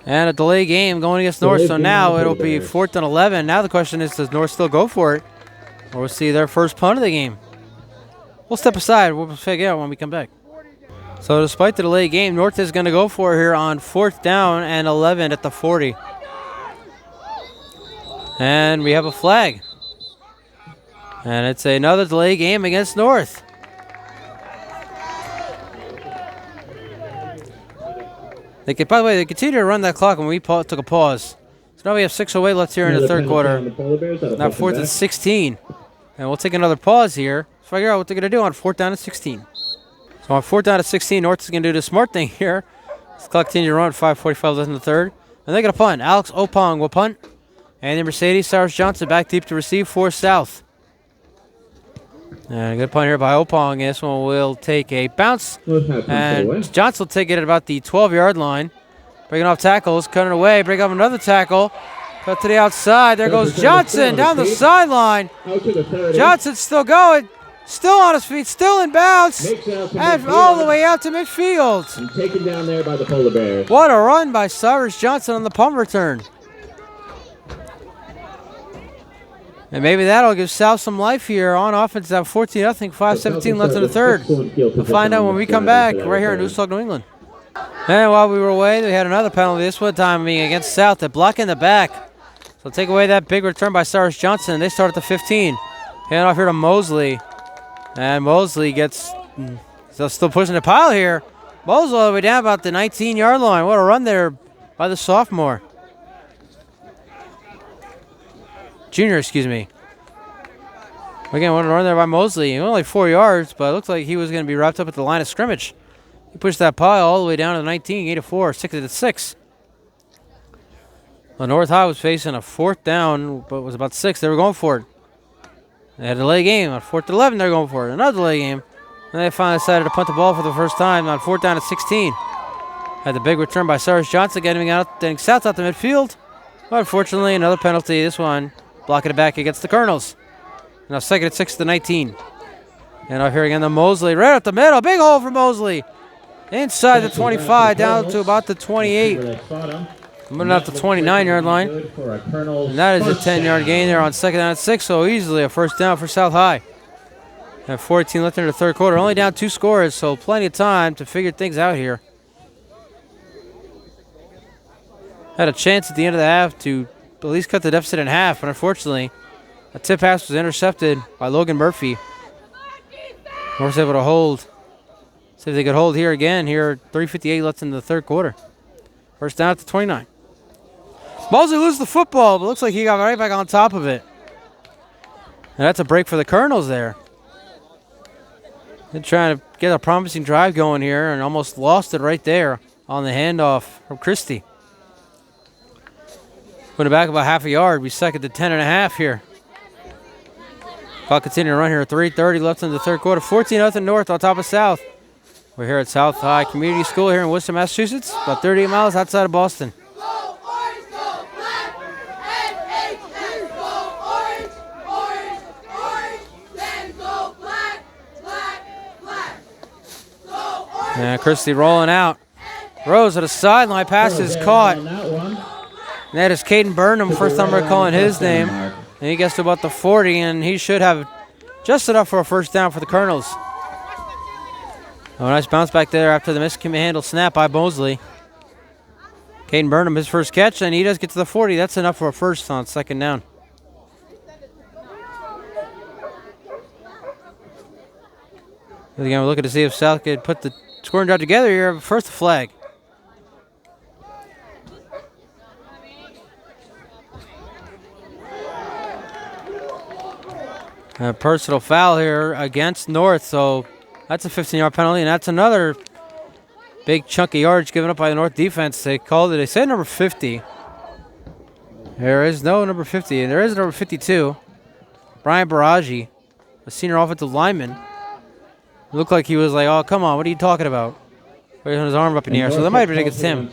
And a delay game going against North, so now it'll be 4th and 11. Now the question is, does North still go for it? Or we'll see their first punt of the game. We'll step aside. We'll figure it out when we come back. So despite the delay game, North is going to go for it here on 4th down and 11 at the 40. And we have a flag. And it's another delay game against North. By the way, they continue to run that clock when we took a pause. So now we have 6:08 left here in the Another third penalty quarter. on the Polar Bears. That'll Now put them 4th and back. 16. And we'll take another pause here. Figure out what they're going to do on 4th down and 16. So on 4th down and 16, North is going to do the smart thing here. This clock continues to run, 5:45 left in the third. And they're going to punt. Alex Opong will punt. And then Mercedes Cyrus Johnson back deep to receive for South. And a good punt here by Opong. This one will take a bounce. North half comes away. And Johnson will take it at about the 12-yard line. Breaking off tackles, cutting away, break off another tackle. Cut to the outside. There goes Johnson down the sideline. Out to the 30. Johnson's still going. Still on his feet, still in bounds. Makes it out to And midfield. all the way out to midfield. And taken down there by the Polar Bears. What a run by Cyrus Johnson on the punt return. And maybe that'll give South some life here on offense at 14-0, 5:17 left in the third. We'll find out when we come back right here in News Talk New England. And while we were away, we had another penalty, this one time being against South. They're blocking the back. So take away that big return by Cyrus Johnson. They start at the 15. Hand off here to Mosley. And Mosley gets still pushing the pile here. Mosley all the way down about the 19-yard line. What a run there by the sophomore. Junior, excuse me. Again, what a run there by Mosley. Only 4 yards, but it looks like he was going to be wrapped up at the line of scrimmage. He pushed that pile all the way down to the 19, 8-4, 6-6. Well, North High was facing a 4th down, but it was about 6. They were going for it. They had a delay game. On 4th and 11, they're going for it. Another delay game. And they finally decided to punt the ball for the first time on 4th down at 16. Had the big return by Cyrus Johnson getting South out the midfield. But unfortunately, another penalty. This one blocking it back against the Colonels. Now 2nd and 6 to the 19. And out here again, the Mosley right up the middle. Big hole for Mosley. Inside the 25, down to about the 28. Moving out the 29-yard line. And that is a 10-yard gain there on 2nd down at 6, so easily a first down for South High. And 14 left in the third quarter. Only down 2 scores, so plenty of time to figure things out here. Had a chance at the end of the half to at least cut the deficit in half, but unfortunately, a tip pass was intercepted by Logan Murphy. North's able to hold. See if they could hold here again. Here, 3:58 left in the third quarter. First down at the 29. Mosley loses the football, but looks like he got right back on top of it. And that's a break for the Colonels there. They're trying to get a promising drive going here and almost lost it right there on the handoff from Christie. Put it back about half a yard. We second to 10.5 here. Clock continuing to run here. 3:30 left in the third quarter. 14-0 North on top of South. We're here at South High Community School here in Worcester, Massachusetts, about 38 miles outside of Boston. And Christie rolling out. Rose at a sideline pass is caught. And that is Caden Burnham, first time we're calling his name. And he gets to about the 40, and he should have just enough for a first down for the Colonels. Oh, nice bounce back there after the mishandled snap by Mosley. Caden Burnham, his first catch, and he does get to the 40. That's enough for a first on 2nd down. Again, we're looking to see if South could put the scoring drive together here. First, the flag. A personal foul here against North, so that's a 15-yard penalty, and that's another big chunk of yards given up by the North defense. They called it, they said number 50. There is no number 50, and there is number 52. Brian Baragi, a senior offensive lineman. It looked like he was like, oh, come on, what are you talking about? Raising his arm up in the air, so that might be against him.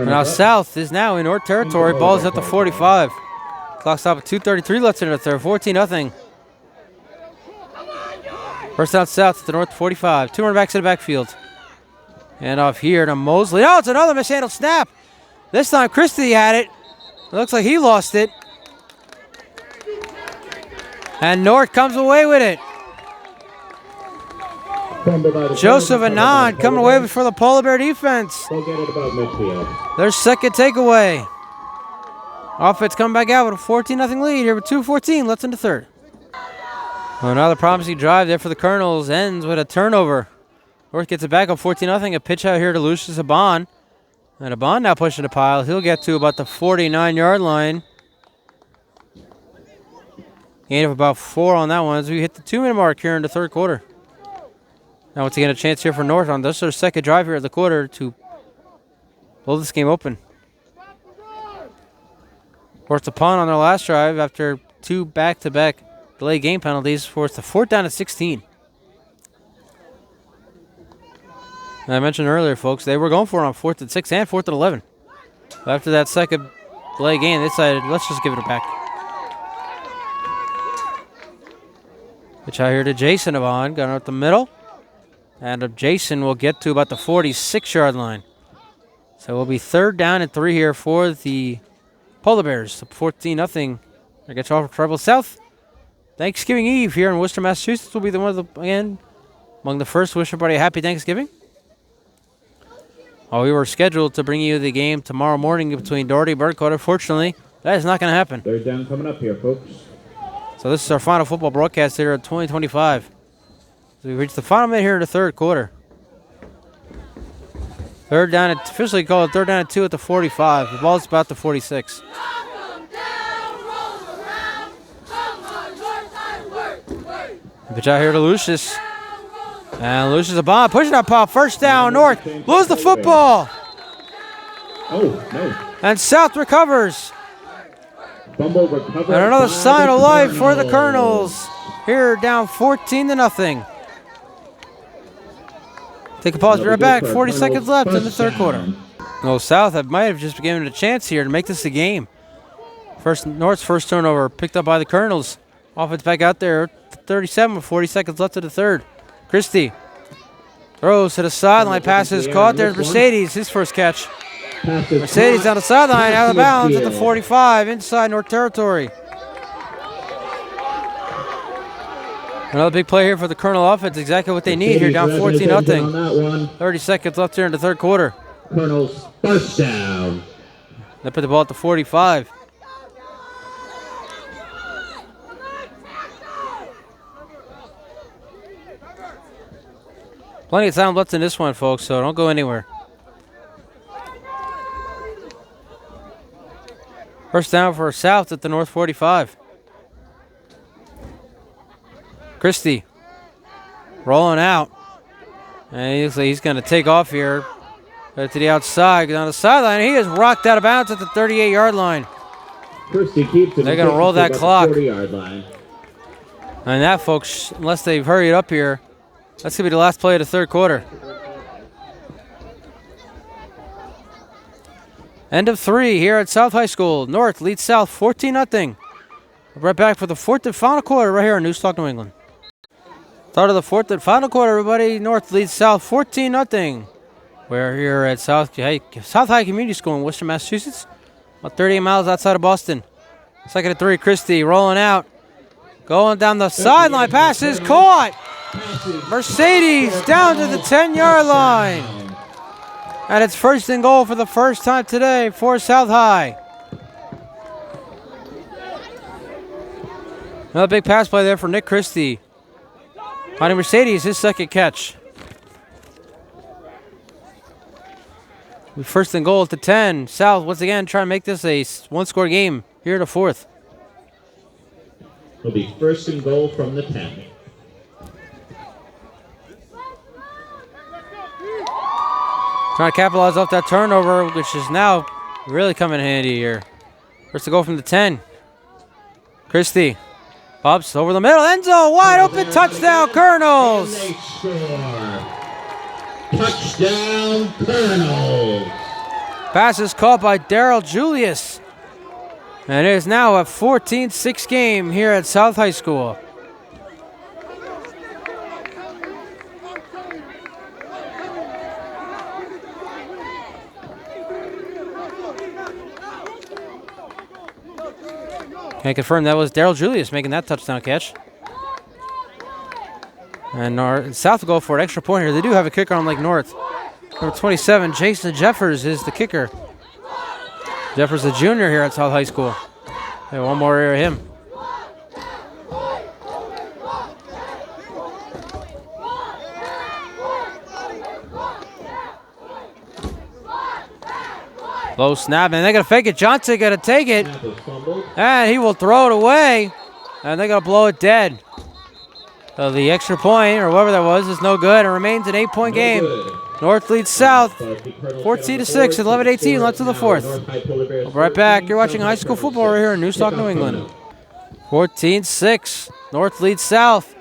Now South is now in North territory. Ball is at the 45. Clock stop at 2:33 left in the third. 14-0. First down South at the North 45. 2 running backs in the backfield. And off here to Mosley. Oh, it's another mishandled snap. This time Christie had it. It looks like he lost it. And North comes away with it. Joseph Anand coming away before the Polar Bear defense. Their second takeaway. Offense coming back out with a 14-0 lead here with 2:14 left in the third. Well, another promising drive there for the Colonels ends with a turnover North gets it back up 14-0. A pitch out here to Lucius Aban. And Aban now pushing the pile. He'll get to about the 49-yard line. Gain of about 4 on that one as we hit the 2-minute mark here in the third quarter. Now once again a chance here for North on this their second drive here at the quarter to blow this game open. Forced a punt on their last drive after 2 back-to-back delay game penalties. Forced a 4th down at 16. And I mentioned earlier, folks, they were going for it on 4th and 6 and 4th and 11. But after that second delay game, they decided, let's just give it back. Pitch out here to Jason Avon, going up the middle. And Jason will get to about the 46-yard line. So it will be 3rd down and 3 here for the Polar Bears. 14-0. I get you all for Tribal South. Thanksgiving Eve here in Worcester, Massachusetts will be the one of the, again, among the first. Wish everybody a happy Thanksgiving. We were scheduled to bring you the game tomorrow morning between Doherty and Burkett. Unfortunately, that is not going to happen. 3rd down coming up here, folks. So this is our final football broadcast here at 2025. So we reached the final minute here in the third quarter. 3rd down, officially called 3rd down and 2 at the 45. The ball's about the 46. Pitch out here to Lucius. And Lucius Aban pushing that pop. 1st down, North. Lose the football. Oh, no. And South recovers. Fumble recovered. And another by sign the of life for the Colonels. Colonels. Here down 14-0. Take a pause, be right back. 40 seconds left in the third quarter. No, South might have just given it a chance here to make this a game. North's first turnover picked up by the Colonels. Offense back out there, 37 with 40 seconds left in the third. Christie throws to the sideline, passes caught there. Mercedes, his first catch. Mercedes on the sideline, out of bounds at the 45, inside North territory. Another big play here for the Colonel offense, exactly what they need here, down 14-0. 30 seconds left here in the third quarter. Colonel's first down. They put the ball at the 45. Plenty of time left in this one, folks, so don't go anywhere. First down for South at the North 45. Christie rolling out. And he looks like he's going to take off here. Right to the outside, on the sideline. He is rocked out of bounds at the 38-yard line. Christie keeps it. They're going to roll that clock. 40-yard line. And that, folks, unless they've hurried up here, that's going to be the last play of the third quarter. End of 3 here at South High School. North leads South 14-0. Right back for the 4th and final quarter right here on News Talk New England. Start of the 4th and final quarter, everybody. North leads South 14-0. We're here at South High Community School in Worcester, Massachusetts. About 38 miles outside of Boston. 2nd and 3, Christie rolling out. Going down the sideline, passes caught. Mercedes down to the 10-yard line. And it's 1st and goal for the first time today for South High. Another big pass play there for Nick Christie. Finding Mercedes, his second catch. 1st and goal at the 10. South once again trying to make this a one-score game here in the 4th. It'll be 1st and goal from the 10. Trying to capitalize off that turnover, which is now really coming in handy here. 1st and goal from the 10. Christie pops over the middle. End zone, wide open, touchdown, Colonels. And they score. Touchdown, Colonels. Pass is caught by Daryl Julius. And it is now a 14-6 game here at South High School. Can I confirm that was Daryl Julius making that touchdown catch? And South will go for an extra point here. They do have a kicker on Lake North. Number 27, Jason Jeffers is the kicker. Jeffers, a junior here at South High School. Hey, one more here of him. Low snap, and they're going to fake it. Johnson going to take it, Snap is fumbled. and he will throw it away, and they're going to blow it dead. So the extra point, or whatever that was, is no good. It remains an 8-point game. Good. North leads South, But the Colonels 14-6, 11-18 left to the fourth. North High Polar Bears We'll be right back. 14, You're watching South high school High football right here in Newstock, New England. 14-6, North leads South.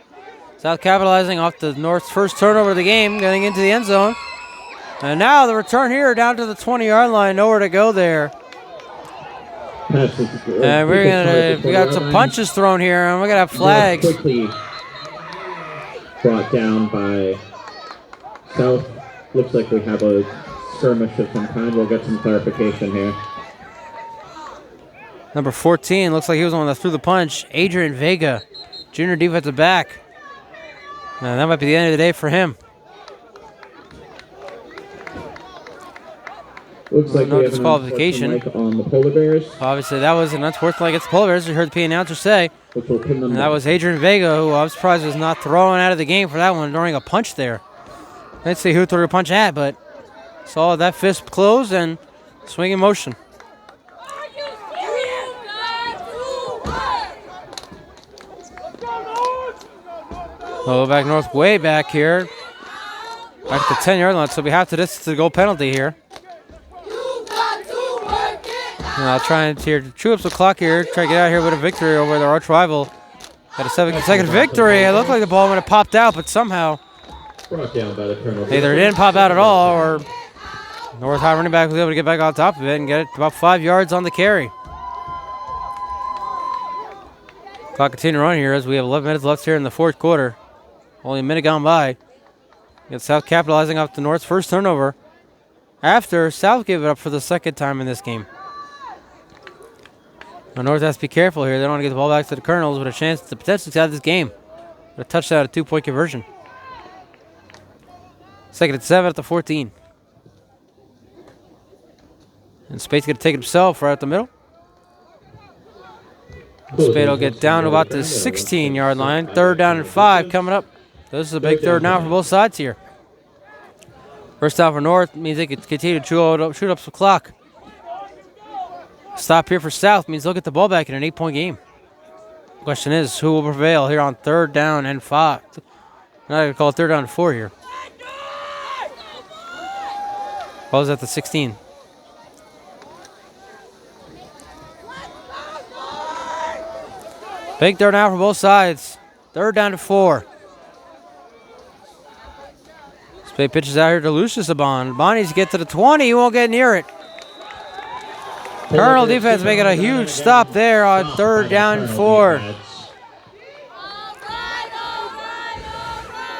South capitalizing off the North's first turnover of the game, getting into the end zone. And now the return here down to the 20-yard line, nowhere to go there. And we got some punches thrown here, and we're gonna have flags. Quickly brought down by South. Looks like we have a skirmish of some kind. We'll get some clarification here. Number 14 looks like he was the one that threw the punch. Adrian Vega, junior defensive back. And that might be the end of the day for him. Looks like No we have an disqualification. unsportsmanlike on the Polar Bears, Obviously, that was an unsportsmanlike against the Polar Bears. You heard the PA announcer say. which will pin them. And that was Adrian Vega, who I'm surprised was not thrown out of the game for that one during a punch there. Let's see who threw a punch at, but saw that fist close and swing in motion. Oh, back North, way back here. Back at the 10-yard line, so we have to this to go penalty here. And I'll try and chew up the clock here, try to get out here with a victory over their arch rival. Got a 7th victory. It looked like the ball would have popped out, but somehow brought down by the Colonels. either it didn't pop out at all, or North High running back was able to get back on top of it and get it about 5 yards on the carry. Clock continuing on here as we have 11 minutes left here in the fourth quarter. Only a minute gone by. Get South capitalizing off the North's first turnover after South gave it up for the second time in this game. Now North has to be careful here. They don't want to get the ball back to the Colonels with a chance to potentially have this game. A touchdown, a 2-point conversion. Second and 7 at the 14. And Spade's going to take it himself right at the middle. Spade will get down to about the 16-yard line. 3rd down and 5 coming up. This is a big 3rd down for both sides here. First down for North means they can continue to shoot up some clock. Stop here for South means they'll get the ball back in an 8-point game. Question is, who will prevail here on 3rd down and 5? I'm not going to call it 3rd down and 4 here. Ball's at the 16. Big 3rd down for both sides. 3rd down to 4. Spade pitches out here to Lucius Abon. Bonnie's get to the 20. He won't get near it. Colonel defense making a huge stop there on 3rd down and 4.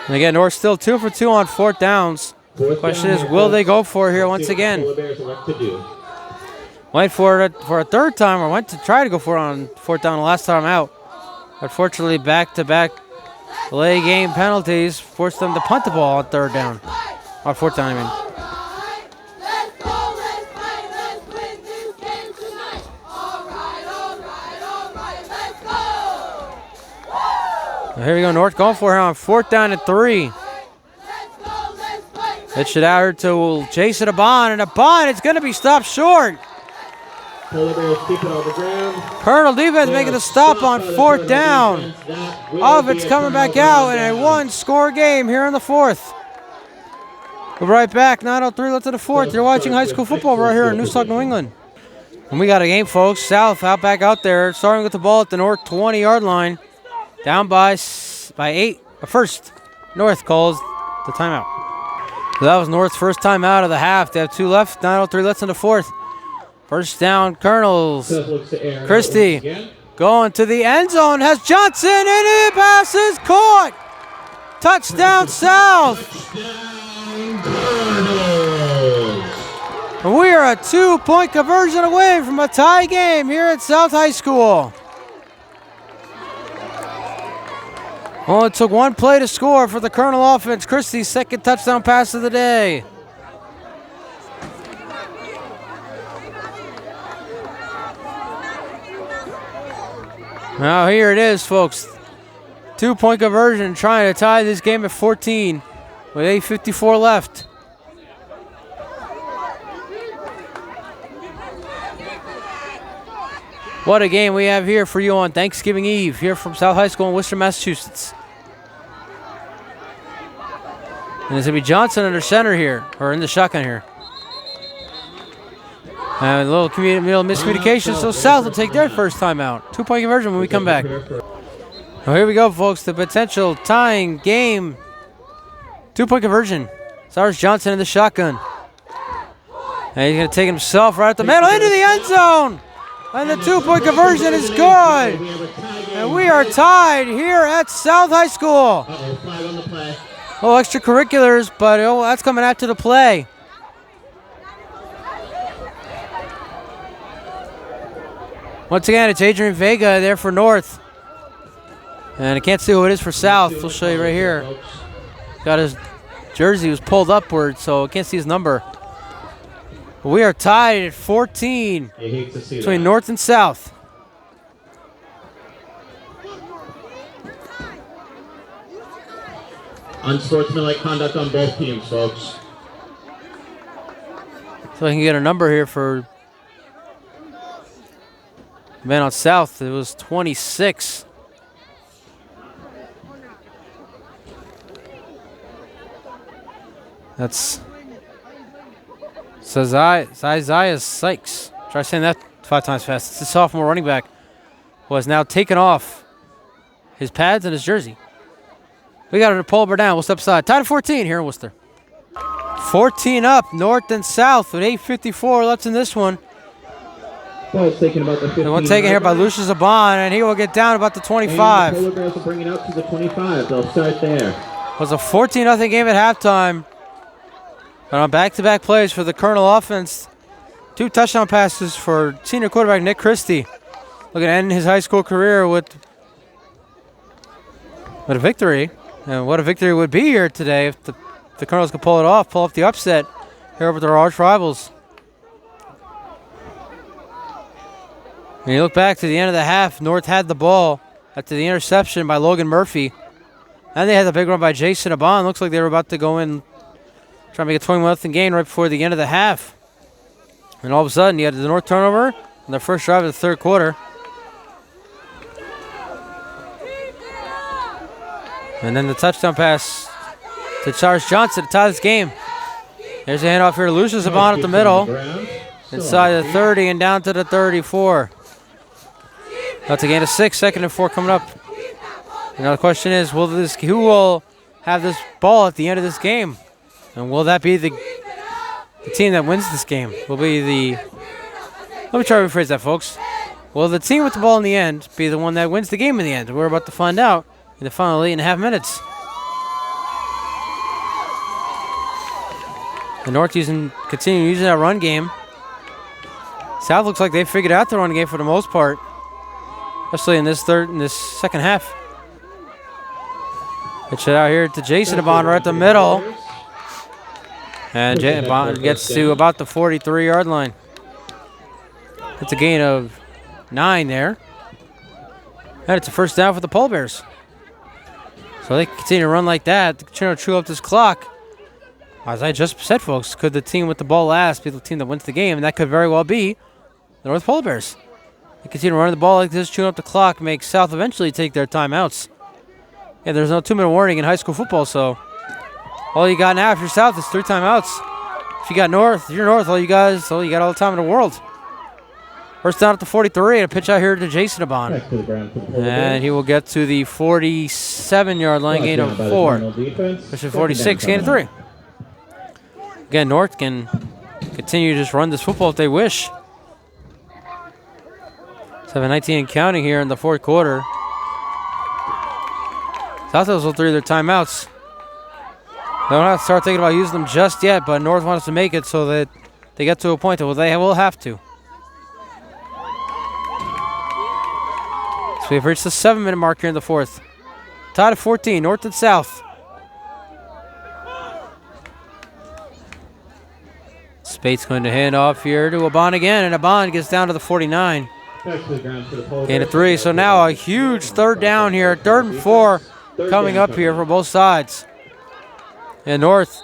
And again, North still 2 for 2 on 4th downs. Question is, will they go for it here once again? Went for it for a 3rd time, or went to try to go for it on 4th down the last time out. Unfortunately, back-to-back delay game penalties forced them to punt the ball on 3rd down. On 4th down, I mean. Here we go, North going for it on 4th down and 3. Pitch it out here to Jason Abon, and Abon is going to be stopped short. Colonel defense making a stop on 4th down. It's coming back out in a 1-score game here in the 4th. We'll be right back. 9:03 left in the 4th. You're watching high school football right here in Newstock, New England. And we got a game, folks. South out there, starting with the ball at the North 20-yard line. Down by 8. First, North calls the timeout. So that was North's first timeout of the half. They have 2 left. 9:03 left in the 4th. First down, Colonels. Christie going to the end zone. Has Johnson, and it passes caught. Touchdown, South. We are a 2-point conversion away from a tie game here at South High School. Only took 1 play to score for the Colonel offense. Christie's 2nd touchdown pass of the day. Now here it is, folks. 2-point conversion, trying to tie this game at 14 with 8:54 left. What a game we have here for you on Thanksgiving Eve here from South High School in Worcester, Massachusetts. And it's going to be Johnson under center here, or in the shotgun here. And a little miscommunication, so South will take their first timeout. 2-point conversion when we come back. Well, here we go, folks. The potential tying game. 2-point conversion. Cyrus Johnson in the shotgun. And he's going to take himself right at the middle into the end zone. And the 2-point conversion is good. And we are tied here at South High School. Flag on the play. Oh, extracurriculars, but that's coming after the play. Once again, it's Adrian Vega there for North. And I can't see who it is for South. We'll show you right here. Got his jersey was pulled upward, so I can't see his number. But we are tied at 14 between North and South. Unsportsmanlike conduct on both teams, folks. So I can get a number here for the man on South. It was 26. That's Isaiah Sykes. Try saying that 5 times fast. It's the sophomore running back who has now taken off his pads and his jersey. We got to pull her down. We'll step aside. Tied at 14 here in Worcester. 14 up, North and South with 8:54 left in this one. Ball's taken about the 15. The one taken here by Lucius Aban, and he will get down about the 25. And the Polar Bears will bring it out to the 25. They'll start there. It was a 14-0 game at halftime. And on back-to-back plays for the Colonel offense, 2 touchdown passes for senior quarterback Nick Christie. Looking to end his high school career with a victory. And what a victory it would be here today if the Colonels could pull it off, pull off the upset here over their arch rivals. And you look back to the end of the half, North had the ball after the interception by Logan Murphy. And they had the big run by Jason Aban. Looks like they were about to go in, try to make a 21-0 gain right before the end of the half. And all of a sudden, you had the North turnover on their first drive of the third quarter. And then the touchdown pass to Cyrus Johnson to tie this game. There's a handoff here to Lucius Aban at the middle. Inside the 30 and down to the 34. That's a gain of 6, 2nd and 4 coming up. Now the question is, who will have this ball at the end of this game? And will that be the team that wins this game? Will be the... Let me try to rephrase that, folks. Will the team with the ball in the end be the one that wins the game in the end? We're about to find out in the final 8.5 minutes. The North continue using that run game. South looks like they figured out the run game for the most part, especially in this second half. Pitch it out here to Jason Aban right at the middle. And Aban gets to about the 43-yard line. That's a gain of 9 there. And it's a first down for the Polar Bears. So they continue to run like that, trying to chew up this clock. As I just said, folks, could the team with the ball last be the team that wins the game? And that could very well be the North Polar Bears. They continue running the ball like this, chewing up the clock, make South eventually take their timeouts. Yeah, there's no 2-minute warning in high school football, so all you got now if you're South is 3 timeouts. If you got North, you're North, you got all the time in the world. First down at the 43, and a pitch out here to Jason Aban. And he will get to the 47-yard line, gain of 4. Push to 46, gain of 3. Again, North can continue to just run this football if they wish. 7:19 and counting here in the fourth quarter. South has 3 of their timeouts. They don't have to start thinking about using them just yet, but North wants to make it so that they get to a point that they will have to. So we've reached the 7-minute mark here in the fourth. Tied at 14, North and South. Spate's going to hand off here to Aban again, and Aban gets down to the 49. Gain of 3, so now a huge third down here, 3rd and 4 coming up here for both sides. And North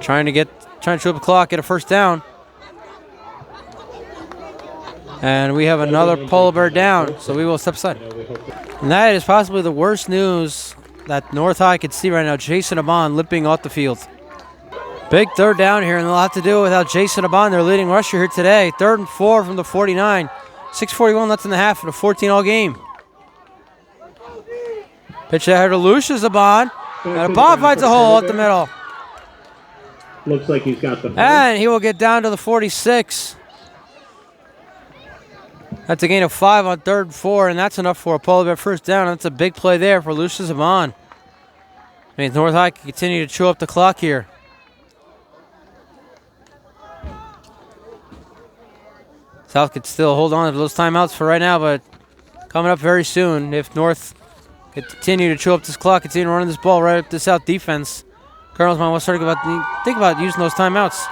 trying to chew up the clock, get a first down. And we have another Polar Bear down, so we will step aside. And that is possibly the worst news that North High could see right now. Jason Abon limping off the field. Big third down here, and they'll have to do it without Jason Abon, their leading rusher here today. 3rd and 4 from the 49. 6:41 left in the half for the 14-all game. Pitch ahead to Lucius Abon. And Abon finds a hole up the middle. Looks like he's got the. And he will get down to the 46. That's a gain of 5 on 3rd and 4, and that's enough for a Polar Bear first down. That's a big play there for Lucius Abon. Means North High can continue to chew up the clock here. South could still hold on to those timeouts for right now, but coming up very soon, if North could continue to chew up this clock, continue running this ball right up the South defense, Colonels might want to think about using those timeouts.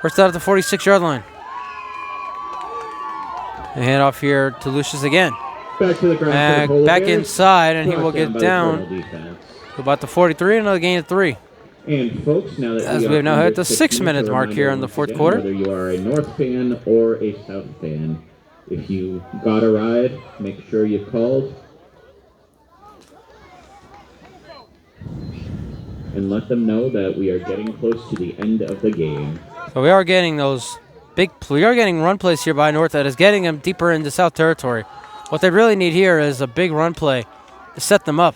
First out at the 46-yard line. And hand off here to Lucius again. Back to the ground. Back inside, and he will get down to about the 43, another gain of 3. And folks, now that as we have now hit the 6-minute mark here in the 4th quarter. Whether you are a North fan or a South fan, if you got a ride, make sure you called and let them know that we are getting close to the end of the game. So we are getting those we are getting run plays here by North that is getting them deeper into South territory. What they really need here is a big run play to set them up.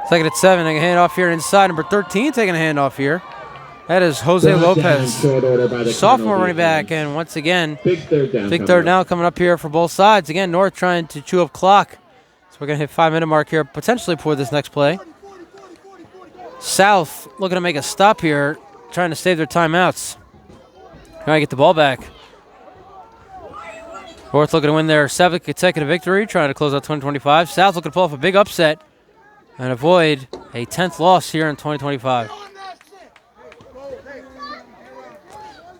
2nd at 7, they can hand off here inside. Number 13 taking a handoff here. That is Jose Lopez, sophomore running back, and once again, big third down coming up here for both sides. Again, North trying to chew up clock. So we're going to hit 5-minute mark here, potentially for this next play. South looking to make a stop here, trying to save their timeouts. Trying to get the ball back. North looking to win their 7th consecutive victory, trying to close out 2025. South looking to pull off a big upset and avoid a 10th loss here in 2025.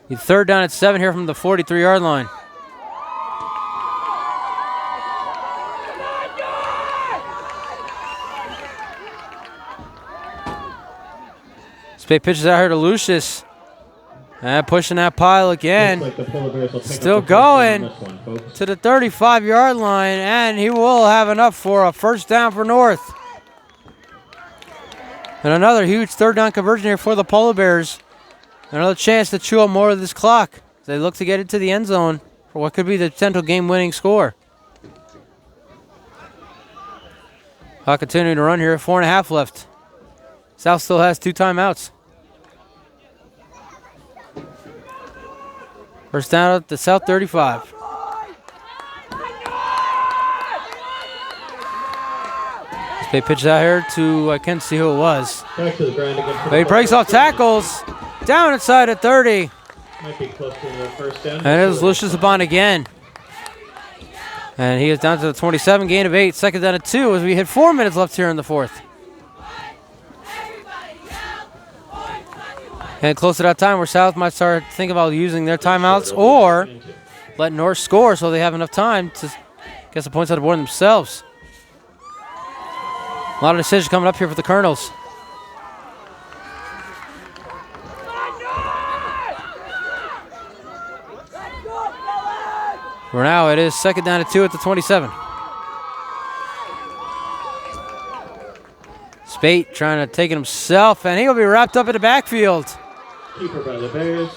The 3rd down at 7 here from the 43-yard line. Spade pitches out here to Lucius. And pushing that pile again. Still going to the 35-yard line, and he will have enough for a first down for North. And another huge 3rd down conversion here for the Polar Bears. Another chance to chew up more of this clock. They look to get into the end zone for what could be the potential game-winning score. Clock continuing to run here. 4.5 left. South still has 2 timeouts. First down at the South 35. They pitch out here to, I can't see who it was. Back to the ground again. But he breaks off tackles. Down inside at 30. Might be close to the first down. And it was Lucius Abon again. And he is down to the 27, gain of 8. 2nd down at 2 as we hit 4 minutes left here in the 4th. And close to that time where South might start thinking about using their timeouts or let North score so they have enough time to get some points on the board themselves. A lot of decisions coming up here for the Colonels. For now, it is 2nd down at 2 at the 27. Spate trying to take it himself, and he'll be wrapped up in the backfield.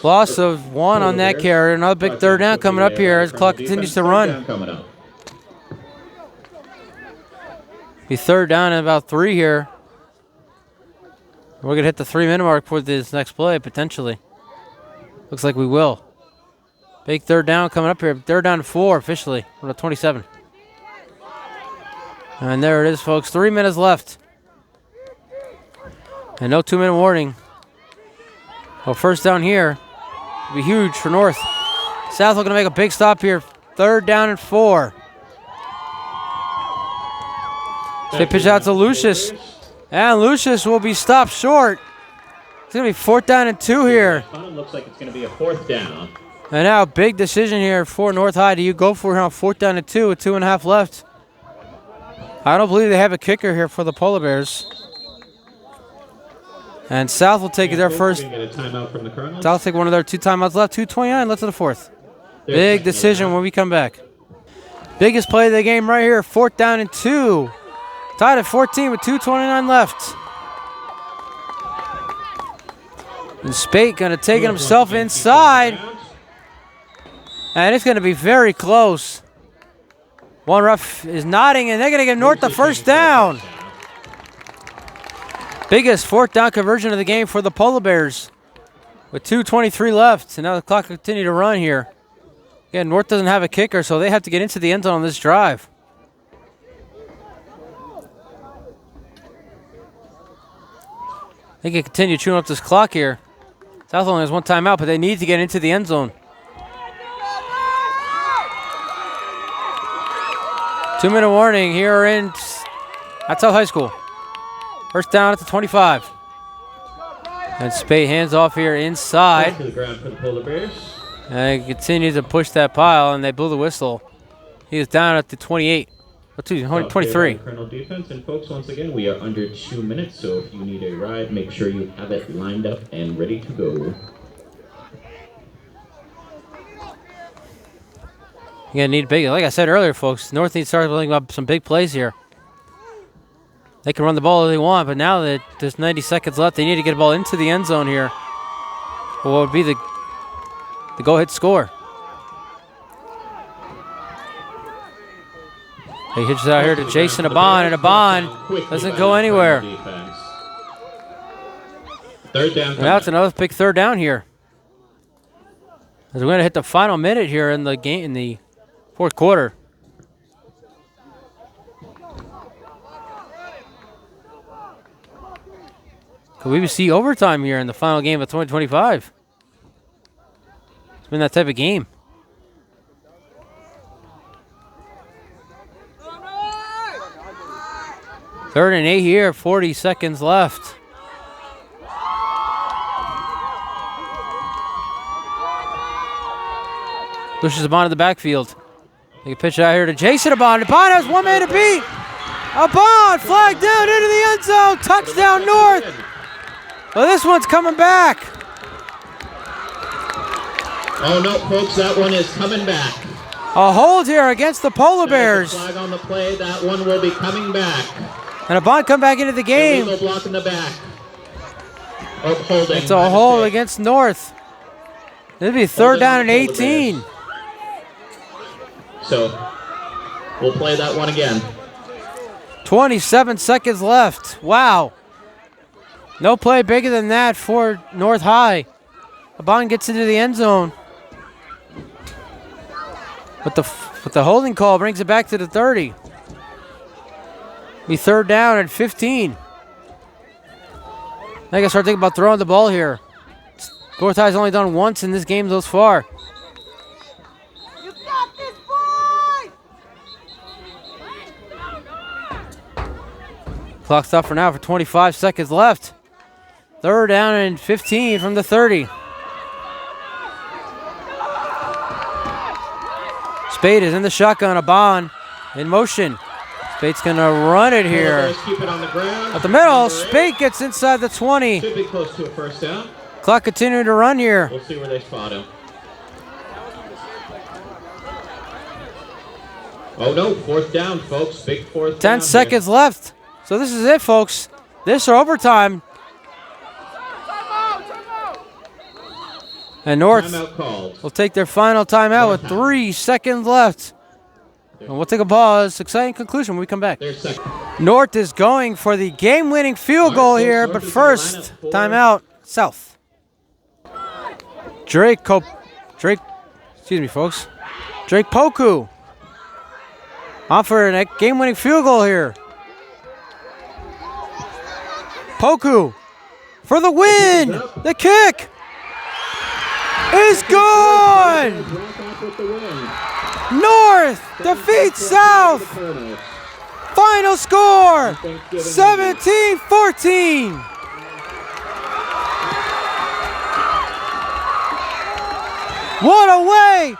Loss of 1 on that carry. Another big 3rd down coming up here as the clock continues to run. Be 3rd down and about 3 here. We're going to hit the 3-minute mark for this next play, potentially. Looks like we will. Big 3rd down coming up here. 3rd down and 4 officially from the 27. And there it is, folks. 3 minutes left. And no 2-minute warning. Well, first down here will be huge for North. South looking to make a big stop here. 3rd down and 4. They pitch out to Lucius. And Lucius will be stopped short. It's going to be 4th down and 2 here. Looks like it's going to be a 4th down. And now a big decision here for North High. Do you go for it on 4th down and 2 with 2.5 left? I don't believe they have a kicker here for the Polar Bears. And South will take their first. Get a timeout from the Colonels. South take one of their 2 timeouts left. 2:29 left in the fourth. Big decision when we come back. Biggest play of the game right here. 4th down and 2. Tied at 14 with 2:29 left. And Spate going to take it himself inside. And it's going to be very close. One ref is nodding, and they're going to give North the first down. Biggest 4th down conversion of the game for the Polar Bears. With 2:23 left, and now the clock will continue to run here. Again, North doesn't have a kicker, so they have to get into the end zone on this drive. They can continue chewing up this clock here. South only has 1 timeout, but they need to get into the end zone. 2-minute warning here at South High School. First down at the 25. And Spate hands off here inside. To the ground for the Polar Bears. And he continues to push that pile, and they blew the whistle. He is down at the 28. 23. Colonel defense, and folks, once again, we are under 2 minutes, so if you need a ride, make sure you have it lined up and ready to go. You're going to need big. Like I said earlier, folks, North needs to start building up some big plays here. They can run the ball if they want, but now that there's 90 seconds left, they need to get the ball into the end zone here. For what would be the go-ahead score. He hitches out here to Jason Abon, and Abon doesn't go anywhere. Third down. Now it's another big 3rd down here. As we're going to hit the final minute here in the game, in the 4th quarter. Could we see overtime here in the final game of 2025? It's been that type of game. 3rd and 8 here, 40 seconds left. Pushes Abon to the backfield. They can pitch out here to Jason Abon. Abon has 1 man to beat. Abon flagged down into the end zone. Touchdown North. Well, this one's coming back. Oh no, folks, that one is coming back. A hold here against the Polar Bears. Flag on the play. That one will be coming back. And Abon come back into the game. Illegal block in the back. Oh, holding. It's a hold against North. It'll be 3rd down and 18. So, we'll play that one again. 27 seconds left. Wow. No play bigger than that for North High. Abon gets into the end zone. But the holding call brings it back to the 30. Be 3rd down at 15. I gotta start thinking about throwing the ball here. North High's only done once in this game thus far. You got this, boy! Clock stopped for now for 25 seconds left. 3rd down and 15 from the 30. Spate is in the shotgun. Abon in motion. Spate's going to run it here. Keep it on the ground. At the middle, Spate gets inside the 20. Should be close to a first down. Clock continuing to run here. We'll see where they spot him. Oh no, 4th down, folks. Big 4th down. 10 seconds left. So this is it, folks. This or overtime. And North Timeout called. will take their final timeout with 3 seconds left. And we'll take a pause. Exciting conclusion when we come back. There's second. North is going for the game-winning field goal here, but first, timeout, South. Drake Poku on for a game-winning field goal here. Poku for the win. The kick is good. North defeats South. Final score, 17-14. What a way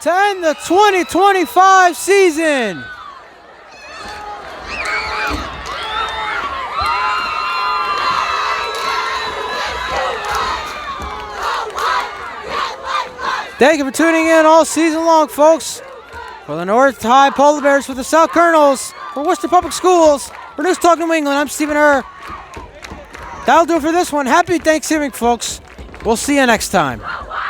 to end the 2025 season. Thank you for tuning in all season long, folks. For the North High Polar Bears, for the South Colonels, for Worcester Public Schools, for News Talk New England, I'm Stephen Herr. That'll do it for this one. Happy Thanksgiving, folks. We'll see you next time.